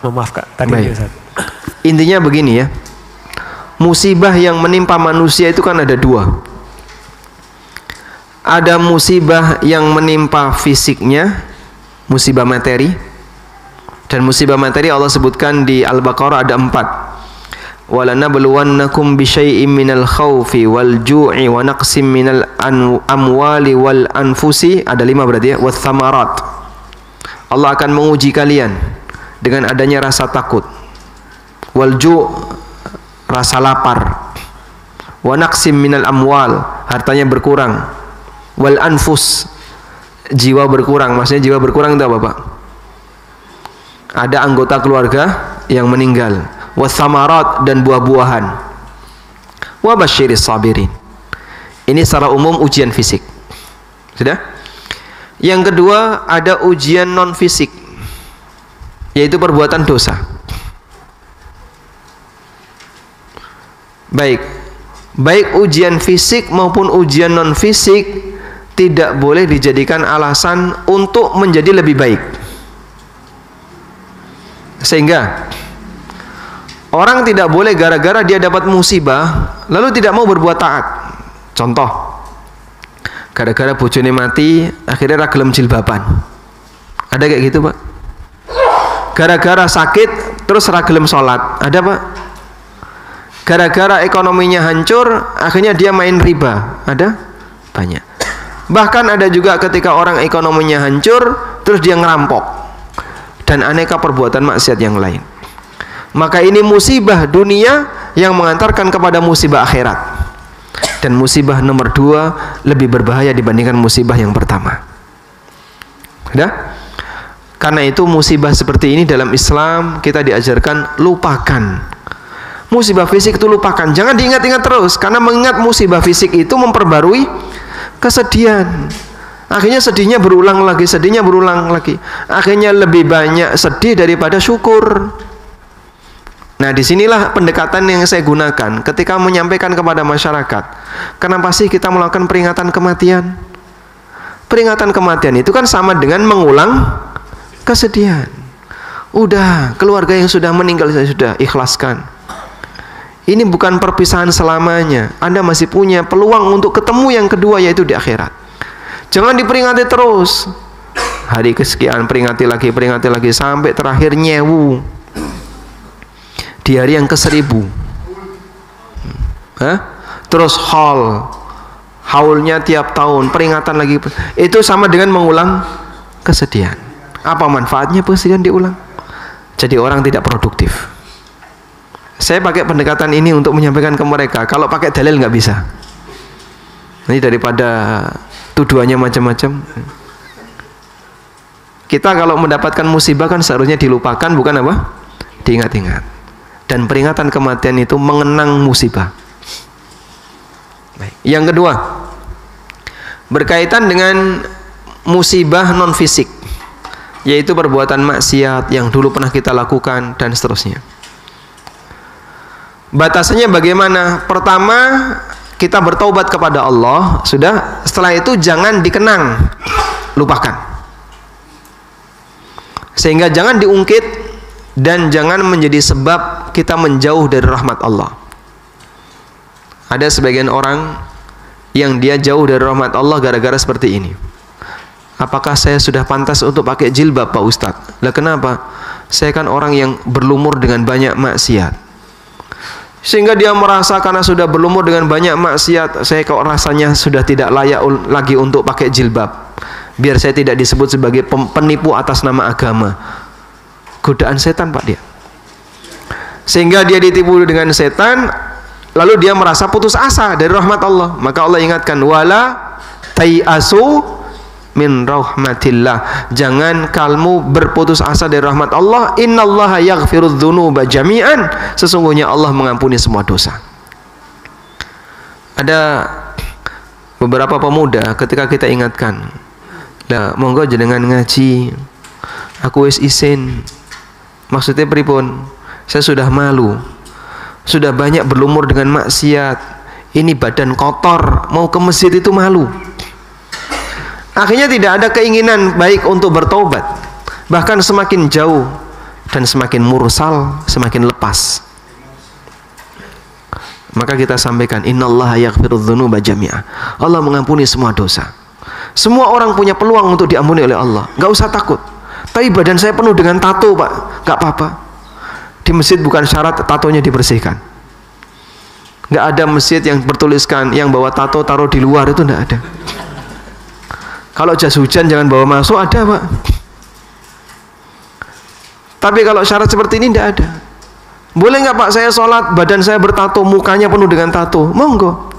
memaafkan tadi. Intinya begini ya, musibah yang menimpa manusia itu kan ada dua. Ada musibah yang menimpa fisiknya, musibah materi, dan musibah materi Allah sebutkan di Al-Baqarah ada 4. وَلَنَبْلُوَنَّكُمْ بِشَيْءٍ مِنَ الْخَوْفِ وَالْجُوعِ وَنَقْسٍ مِنَ الْأَمْوَالِ وَالْأَنْفُسِ, ada 5 berarti ya, وَالثَّمَرَاتِ. Allah akan menguji kalian dengan adanya rasa takut, wal-ju', rasa lapar, wa naqsim minal amwal, hartanya berkurang, wal anfus, jiwa berkurang. Maksudnya jiwa berkurang itu apa Pak? Ada anggota keluarga yang meninggal, wasamarat, dan buah-buahan. wa basyiris sabirin. Ini secara umum ujian fisik. Sudah? Yang kedua ada ujian non fisik, yaitu perbuatan dosa. Baik ujian fisik maupun ujian non fisik tidak boleh dijadikan alasan untuk menjadi lebih baik. Sehingga orang tidak boleh gara-gara dia dapat musibah lalu tidak mau berbuat taat. Contoh, gara-gara bojone mati akhirnya ra gelem jilbaban. Ada kayak gitu, Pak? Gara-gara sakit terus ra gelem sholat. Ada, Pak? Gara-gara ekonominya hancur akhirnya dia main riba. Ada? Banyak. Bahkan ada juga ketika orang ekonominya hancur terus dia ngerampok dan aneka perbuatan maksiat yang lain. Maka ini musibah dunia yang mengantarkan kepada musibah akhirat. Dan musibah nomor 2 lebih berbahaya dibandingkan musibah yang pertama. Sudah? Karena itu musibah seperti ini dalam Islam kita diajarkan lupakan. Musibah fisik itu lupakan, jangan diingat-ingat terus, karena mengingat musibah fisik itu memperbarui kesedihan. Akhirnya sedihnya berulang lagi, sedihnya berulang lagi. Akhirnya lebih banyak sedih daripada syukur. Nah, disinilah pendekatan yang saya gunakan ketika menyampaikan kepada masyarakat. Kenapa sih kita melakukan peringatan kematian? Peringatan kematian itu kan sama dengan mengulang kesedihan. Udah, keluarga yang sudah meninggal saya sudah ikhlaskan. Ini bukan perpisahan selamanya. Anda masih punya peluang untuk ketemu yang kedua, yaitu di akhirat. Jangan diperingati terus. Hari kesekian peringati lagi sampai terakhir nyewu. Di hari yang ke-1000. Terus haulnya tiap tahun, peringatan lagi. Itu sama dengan mengulang kesedihan. Apa manfaatnya kesedihan diulang? Jadi orang tidak produktif. Saya pakai pendekatan ini untuk menyampaikan ke mereka. Kalau pakai dalil nggak bisa. Ini daripada tuduhannya macam-macam. Kita kalau mendapatkan musibah kan seharusnya dilupakan, bukan apa? Diingat-ingat. Dan peringatan kematian itu mengenang musibah. Baik. Yang kedua, berkaitan dengan musibah non fisik, yaitu perbuatan maksiat yang dulu pernah kita lakukan dan seterusnya. Batasannya bagaimana? Pertama, kita bertaubat kepada Allah, sudah. Setelah itu jangan dikenang, lupakan. Sehingga jangan diungkit dan jangan menjadi sebab kita menjauh dari rahmat Allah. Ada sebagian orang yang dia jauh dari rahmat Allah gara-gara seperti ini. Apakah saya sudah pantas untuk pakai jilbab, Pak Ustadz? Lah kenapa? Saya kan orang yang berlumur dengan banyak maksiat. Sehingga dia merasa karena sudah berlumur dengan banyak maksiat, saya kok rasanya sudah tidak layak lagi untuk pakai jilbab. Biar saya tidak disebut sebagai penipu atas nama agama. Godaan setan, Pak, dia. Sehingga dia ditipu dengan setan, lalu dia merasa putus asa dari rahmat Allah. Maka Allah ingatkan, wala tayasu min rahmatillah. Jangan kamu berputus asa dari rahmat Allah. Innallaha yaghfirudz dzunuba jami'an. Sesungguhnya Allah mengampuni semua dosa. Ada beberapa pemuda ketika kita ingatkan, lah monggo jenengan ngaji, aku wis isin. Maksudnya pripun? Saya sudah malu, sudah banyak berlumur dengan maksiat, ini badan kotor, mau ke masjid itu malu. Akhirnya tidak ada keinginan baik untuk bertobat, bahkan semakin jauh dan semakin mursal, semakin lepas. Maka kita sampaikan, innallaha yaghfirudz dzunuba jami'a. Allah mengampuni semua dosa. Semua orang punya peluang untuk diampuni oleh Allah. Gak usah takut. Tapi badan saya penuh dengan tato, Pak. Gak apa-apa. Di masjid bukan syarat tatonya dibersihkan. Gak ada masjid yang bertuliskan yang bawa tato taruh di luar, itu gak ada. Kalau jas hujan jangan bawa masuk, ada, Pak. Tapi kalau syarat seperti ini tidak ada. Boleh nggak, Pak, saya sholat badan saya bertato, mukanya penuh dengan tato? Monggo.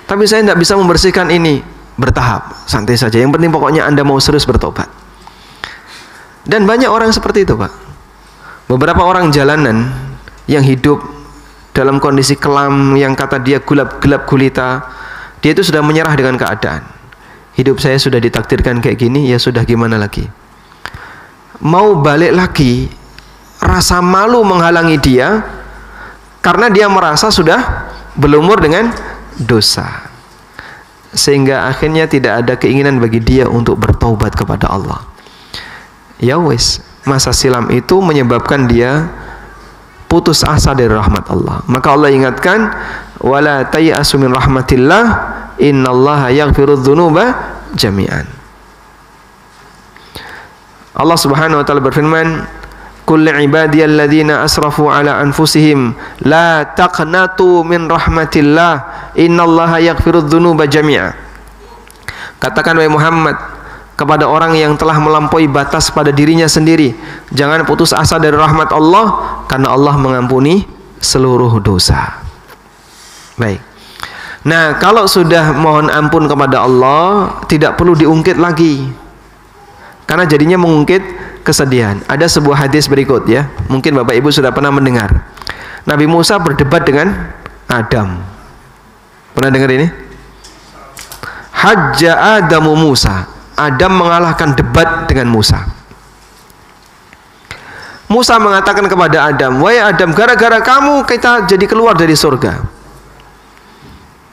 Tapi saya tidak bisa membersihkan ini. Bertahap, santai saja. Yang penting pokoknya Anda mau serius bertobat. Dan banyak orang seperti itu, Pak. Beberapa orang jalanan yang hidup dalam kondisi kelam yang kata dia gelap gulita, dia itu sudah menyerah dengan keadaan. Hidup saya sudah ditakdirkan kayak gini, ya sudah, gimana lagi? Mau balik lagi, rasa malu menghalangi dia karena dia merasa sudah berumur dengan dosa, sehingga akhirnya tidak ada keinginan bagi dia untuk bertaubat kepada Allah. Ya wes, masa silam itu menyebabkan dia putus asa dari rahmat Allah. Maka Allah ingatkan, wala tayasu min rahmatillah, innallaha yaghfirudz dzunuba jami'an. Allah Subhanahu wa taala berfirman, qul ibadiyalladzina asrafu ala anfusihim la taqnatu min rahmatillah, innallaha yaghfirudz dzunuba jami'a. Katakan wahai Muhammad kepada orang yang telah melampaui batas pada dirinya sendiri, jangan putus asa dari rahmat Allah, karena Allah mengampuni seluruh dosa. Baik. Nah, kalau sudah mohon ampun kepada Allah, tidak perlu diungkit lagi, karena jadinya mengungkit kesedihan. Ada sebuah hadis berikut ya, mungkin Bapak Ibu sudah pernah mendengar. Nabi Musa berdebat dengan Adam. Pernah dengar ini? Hajja Adamu Musa. Adam mengalahkan debat dengan Musa. Musa mengatakan kepada Adam, wahai Adam, gara-gara kamu kita jadi keluar dari surga.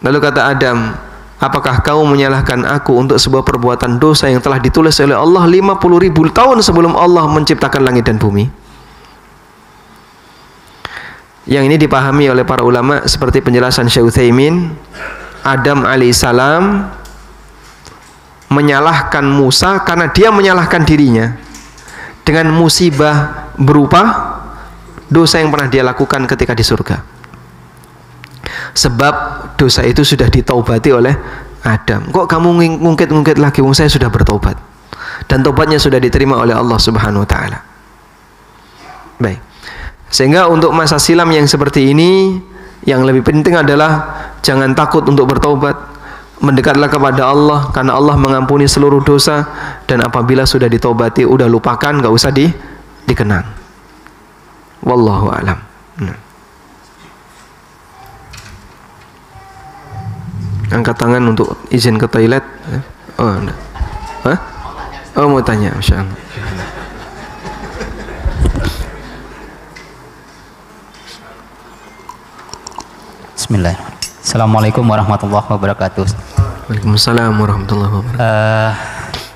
Lalu kata Adam, apakah kamu menyalahkan aku untuk sebuah perbuatan dosa yang telah ditulis oleh Allah 50.000 tahun sebelum Allah menciptakan langit dan bumi? Yang ini dipahami oleh para ulama seperti penjelasan Syekh Utsaimin. Adam alaihissalam menyalahkan Musa karena dia menyalahkan dirinya dengan musibah berupa dosa yang pernah dia lakukan ketika di surga. Sebab dosa itu sudah ditaubati oleh Adam. Kok kamu ngungkit-ngungkit lagi? Wong saya sudah bertobat dan tobatnya sudah diterima oleh Allah Subhanahu wa taala. Baik. Sehingga untuk masa silam yang seperti ini, yang lebih penting adalah jangan takut untuk bertobat. Mendekatlah kepada Allah, karena Allah mengampuni seluruh dosa, dan apabila sudah ditobati, udah lupakan, gak usah dikenang. Wallahu a'lam. Angkat tangan untuk izin ke toilet. Oh, enggak. Hah? Oh, mau tanya, Masya Allah. Bismillahirrahmanirrahim. Assalamualaikum warahmatullahi wabarakatuh. Waalaikumsalam warahmatullahi wabarakatuh.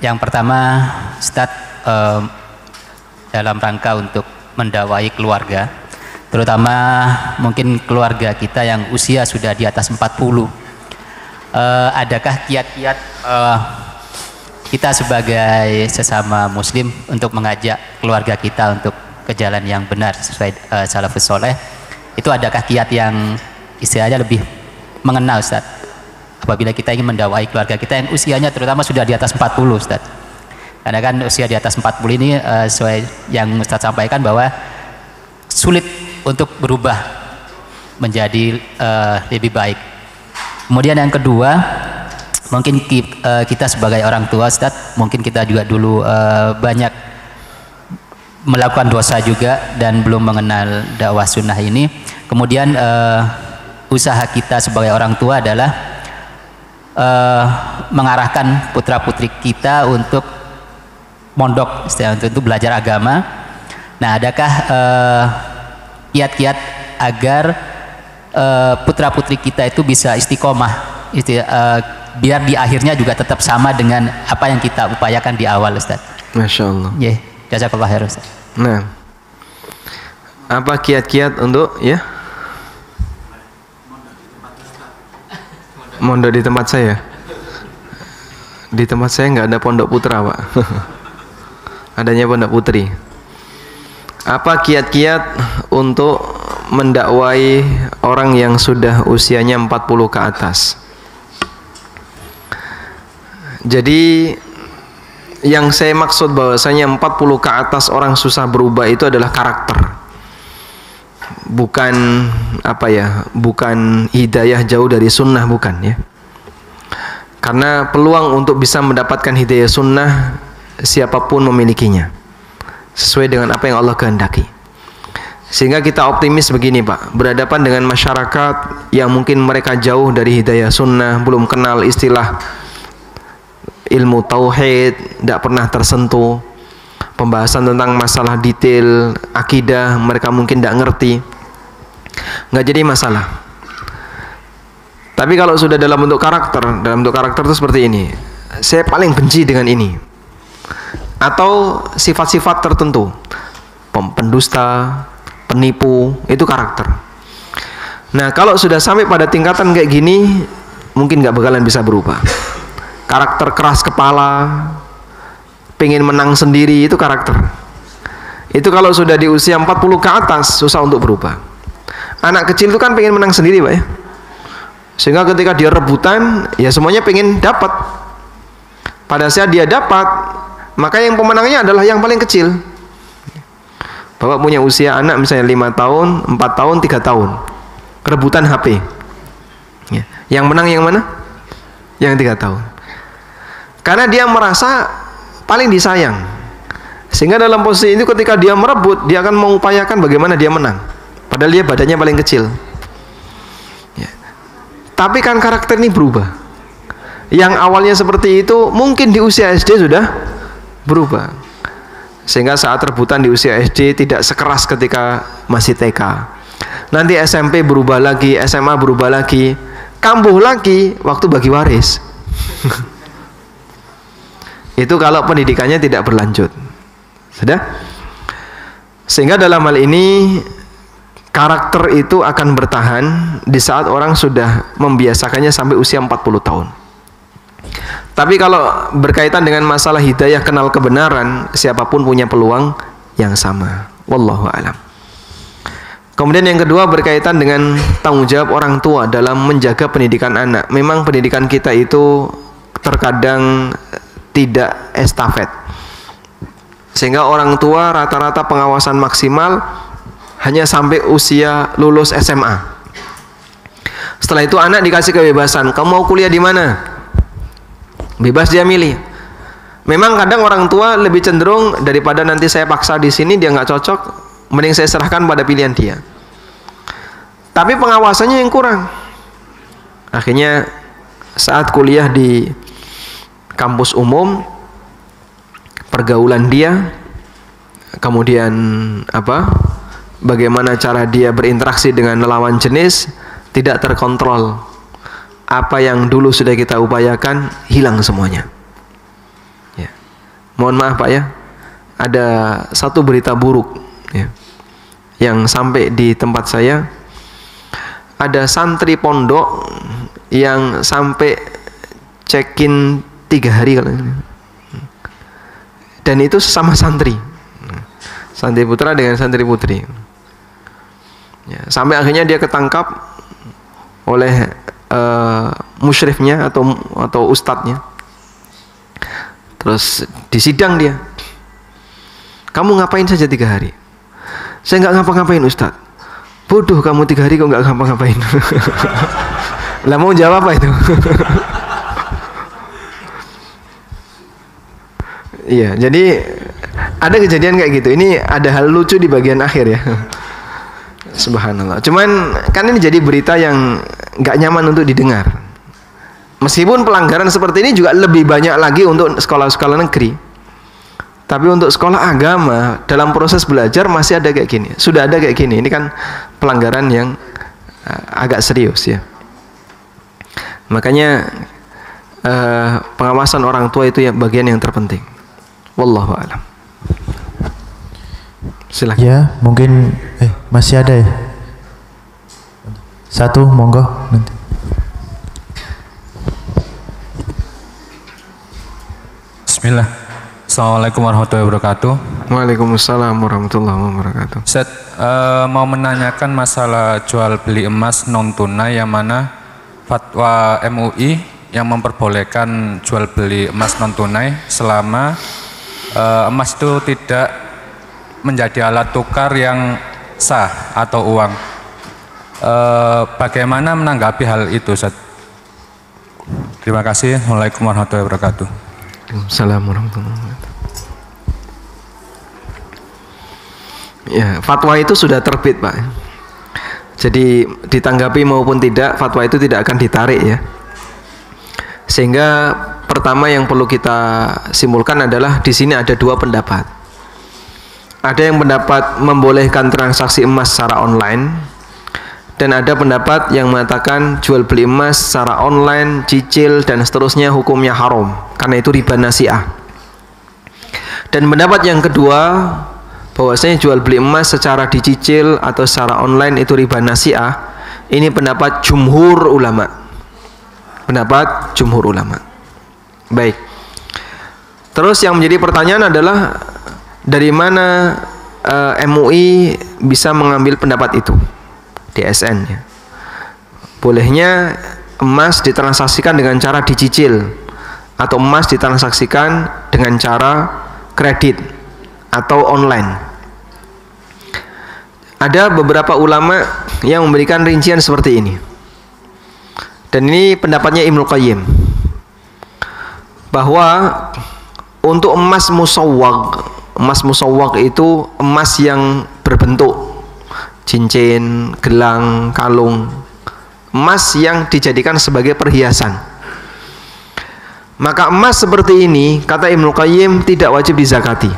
Yang pertama, Ustaz, dalam rangka untuk mendakwai keluarga, terutama mungkin keluarga kita yang usia sudah di atas 40, adakah kiat-kiat kita sebagai sesama muslim untuk mengajak keluarga kita untuk ke jalan yang benar sesuai salafus soleh? Itu adakah kiat yang istilahnya lebih mengenal, Ustaz, apabila kita ingin mendakwai keluarga kita yang usianya terutama sudah di atas 40, Ustaz? Karena kan usia di atas 40 ini sesuai yang Ustaz sampaikan bahwa sulit untuk berubah menjadi lebih baik. Kemudian yang kedua, mungkin kita sebagai orang tua, Ustaz, mungkin kita juga dulu banyak melakukan dosa juga dan belum mengenal dakwah sunnah ini. Kemudian usaha kita sebagai orang tua adalah mengarahkan putra-putri kita untuk mondok, untuk belajar agama. Nah, adakah kiat-kiat agar putra-putri kita itu bisa istiqomah, biar di akhirnya juga tetap sama dengan apa yang kita upayakan di awal, Ustaz? Masya Allah. Ya, jazakallah khair, Ustaz. Nah, apa kiat-kiat untuk mondok di tempat saya? Di tempat saya nggak ada pondok putra, Pak. Adanya pondok putri. Apa kiat-kiat untuk mendakwai orang yang sudah usianya 40 ke atas? Jadi yang saya maksud bahwasanya 40 ke atas orang susah berubah itu adalah karakter. Bukan bukan hidayah jauh dari sunnah, bukan ya. Karena peluang untuk bisa mendapatkan hidayah sunnah siapapun memilikinya, sesuai dengan apa yang Allah kehendaki. Sehingga kita optimis begini Pak, berhadapan dengan masyarakat yang mungkin mereka jauh dari hidayah sunnah, belum kenal istilah ilmu tauhid, tidak pernah tersentuh pembahasan tentang masalah detail akidah, mereka mungkin tidak ngerti, nggak jadi masalah. Tapi kalau sudah dalam bentuk karakter itu seperti ini, saya paling benci dengan ini, atau sifat-sifat tertentu, pendusta, penipu, itu karakter. Nah kalau sudah sampai pada tingkatan kayak gini, mungkin nggak bakalan bisa berubah. Karakter keras kepala, pengen menang sendiri, itu karakter. Itu kalau sudah di usia 40 ke atas susah untuk berubah. Anak kecil itu kan pengen menang sendiri Pak ya, sehingga ketika dia rebutan ya semuanya pengen dapat. Pada saat dia dapat, maka yang pemenangnya adalah yang paling kecil. Bapak punya usia anak misalnya 5 tahun, 4 tahun, 3 tahun, rebutan HP ya. Yang menang yang mana? Yang 3 tahun. Karena dia merasa paling disayang, sehingga dalam posisi itu ketika dia merebut, dia akan mengupayakan bagaimana dia menang, padahal dia badannya paling kecil ya. Tapi kan karakter ini berubah. Yang awalnya seperti itu mungkin di usia SD sudah berubah, sehingga saat rebutan di usia SD tidak sekeras ketika masih TK. Nanti SMP berubah lagi, SMA berubah lagi, kambuh lagi waktu bagi waris. Itu kalau pendidikannya tidak berlanjut. Sudah? Sehingga dalam hal ini karakter itu akan bertahan di saat orang sudah membiasakannya sampai usia 40 tahun. Tapi kalau berkaitan dengan masalah hidayah, kenal kebenaran, siapapun punya peluang yang sama. Wallahu a'lam. Kemudian yang kedua berkaitan dengan tanggung jawab orang tua dalam menjaga pendidikan anak. Memang pendidikan kita itu terkadang tidak estafet, sehingga orang tua rata-rata pengawasan maksimal hanya sampai usia lulus SMA. Setelah itu anak dikasih kebebasan, kamu mau kuliah di mana? Bebas dia milih. Memang kadang orang tua lebih cenderung daripada nanti saya paksa di sini dia nggak cocok, mending saya serahkan pada pilihan dia. Tapi pengawasannya yang kurang. Akhirnya saat kuliah di kampus umum, pergaulan dia, kemudian bagaimana cara dia berinteraksi dengan lawan jenis tidak terkontrol. Apa yang dulu sudah kita upayakan hilang semuanya ya. Mohon maaf Pak ya, ada satu berita buruk ya, yang sampai di tempat saya. Ada santri pondok yang sampai check-in 3 hari kalau ini. Dan itu sesama santri putra dengan santri putri ya, sampai akhirnya dia ketangkap oleh musyrifnya atau ustadznya. Terus disidang dia, kamu ngapain saja 3 hari? Saya nggak ngapa-ngapain ustadz. Bodoh kamu, 3 hari kok nggak ngapa-ngapain. Lah mau jawab apa itu? Iya, jadi ada kejadian kayak gitu. Ini ada hal lucu di bagian akhir ya. Subhanallah. Cuman kan ini jadi berita yang nggak nyaman untuk didengar. Meskipun pelanggaran seperti ini juga lebih banyak lagi untuk sekolah-sekolah negeri. Tapi untuk sekolah agama dalam proses belajar masih ada kayak gini. Sudah ada kayak gini. Ini kan pelanggaran yang agak serius ya. Makanya pengawasan orang tua itu ya bagian yang terpenting. Wallahu a'lam. Silakan. Ya, mungkin masih ada ya. Satu, monggo nanti. Bismillah. Assalamualaikum warahmatullahi wabarakatuh. Waalaikumsalam warahmatullahi wabarakatuh. Ustaz, mau menanyakan masalah jual beli emas non tunai, yang mana fatwa MUI yang memperbolehkan jual beli emas non tunai selama emas itu tidak menjadi alat tukar yang sah atau uang. Bagaimana menanggapi hal itu, Ustaz? Terima kasih. Assalamualaikum warahmatullahi wabarakatuh. Waalaikumsalam warahmatullahi wabarakatuh. Ya, fatwa itu sudah terbit, Pak. Jadi ditanggapi maupun tidak, fatwa itu tidak akan ditarik ya. Sehingga pertama yang perlu kita simpulkan adalah di sini ada dua pendapat. Ada yang pendapat membolehkan transaksi emas secara online, dan ada pendapat yang mengatakan jual beli emas secara online, cicil dan seterusnya hukumnya haram karena itu riba nasi'ah. Dan pendapat yang kedua, bahwasanya jual beli emas secara dicicil atau secara online itu riba nasi'ah, ini pendapat jumhur ulama. Pendapat jumhur ulama. Baik. Terus yang menjadi pertanyaan adalah dari mana MUI bisa mengambil pendapat itu? DSN ya. Bolehnya emas ditransaksikan dengan cara dicicil atau emas ditransaksikan dengan cara kredit atau online. Ada beberapa ulama yang memberikan rincian seperti ini. Dan ini pendapatnya Ibnu Qayyim, bahwa untuk emas musawwag itu emas yang berbentuk cincin, gelang, kalung, emas yang dijadikan sebagai perhiasan. Maka emas seperti ini, kata Ibnu Qayyim, tidak wajib dizakati.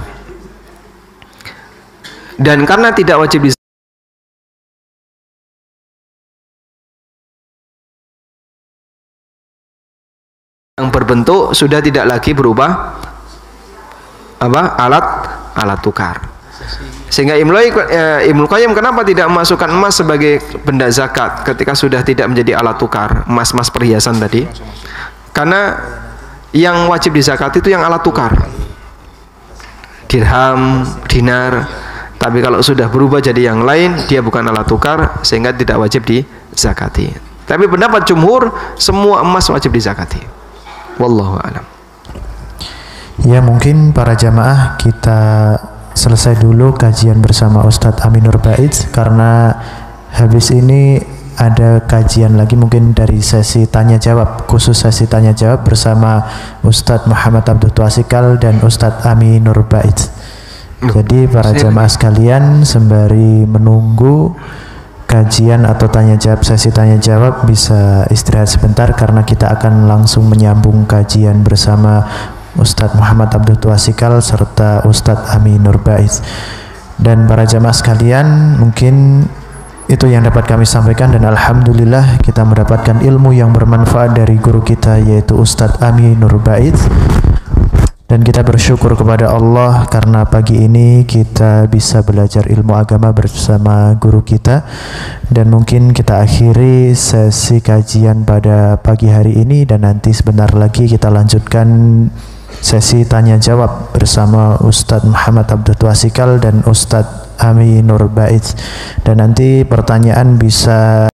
Dan karena tidak wajib dizakati, yang berbentuk sudah tidak lagi berubah alat tukar. Sehingga Ibnu Qayyim kenapa tidak memasukkan emas sebagai benda zakat ketika sudah tidak menjadi alat tukar, emas-emas perhiasan tadi? Karena yang wajib dizakati itu yang alat tukar, dirham, dinar. Tapi kalau sudah berubah jadi yang lain, dia bukan alat tukar, sehingga tidak wajib dizakati. Tapi pendapat jumhur, semua emas wajib dizakati. Wallahu a'lam. Ya, mungkin para jamaah kita selesai dulu kajian bersama Ustadz Aminur Baiz, karena habis ini ada kajian lagi mungkin dari sesi tanya jawab, khusus sesi tanya jawab bersama Ustadz Muhammad Abdul Twasikal dan Ustadz Aminur Baiz. Jadi para jamaah sekalian, sembari menunggu kajian atau tanya jawab, sesi tanya jawab, bisa istirahat sebentar karena kita akan langsung menyambung kajian bersama Ustadz Muhammad Abdul Twasikal serta Ustadz Aminur Baiz. Dan para jamaah sekalian, mungkin itu yang dapat kami sampaikan, dan alhamdulillah kita mendapatkan ilmu yang bermanfaat dari guru kita yaitu Ustadz Aminur Baiz. Dan kita bersyukur kepada Allah karena pagi ini kita bisa belajar ilmu agama bersama guru kita. Dan mungkin kita akhiri sesi kajian pada pagi hari ini, dan nanti sebentar lagi kita lanjutkan sesi tanya jawab bersama Ustadz Muhammad Abdul Twasikal dan Ustadz Aminur Baiz. Dan nanti pertanyaan bisa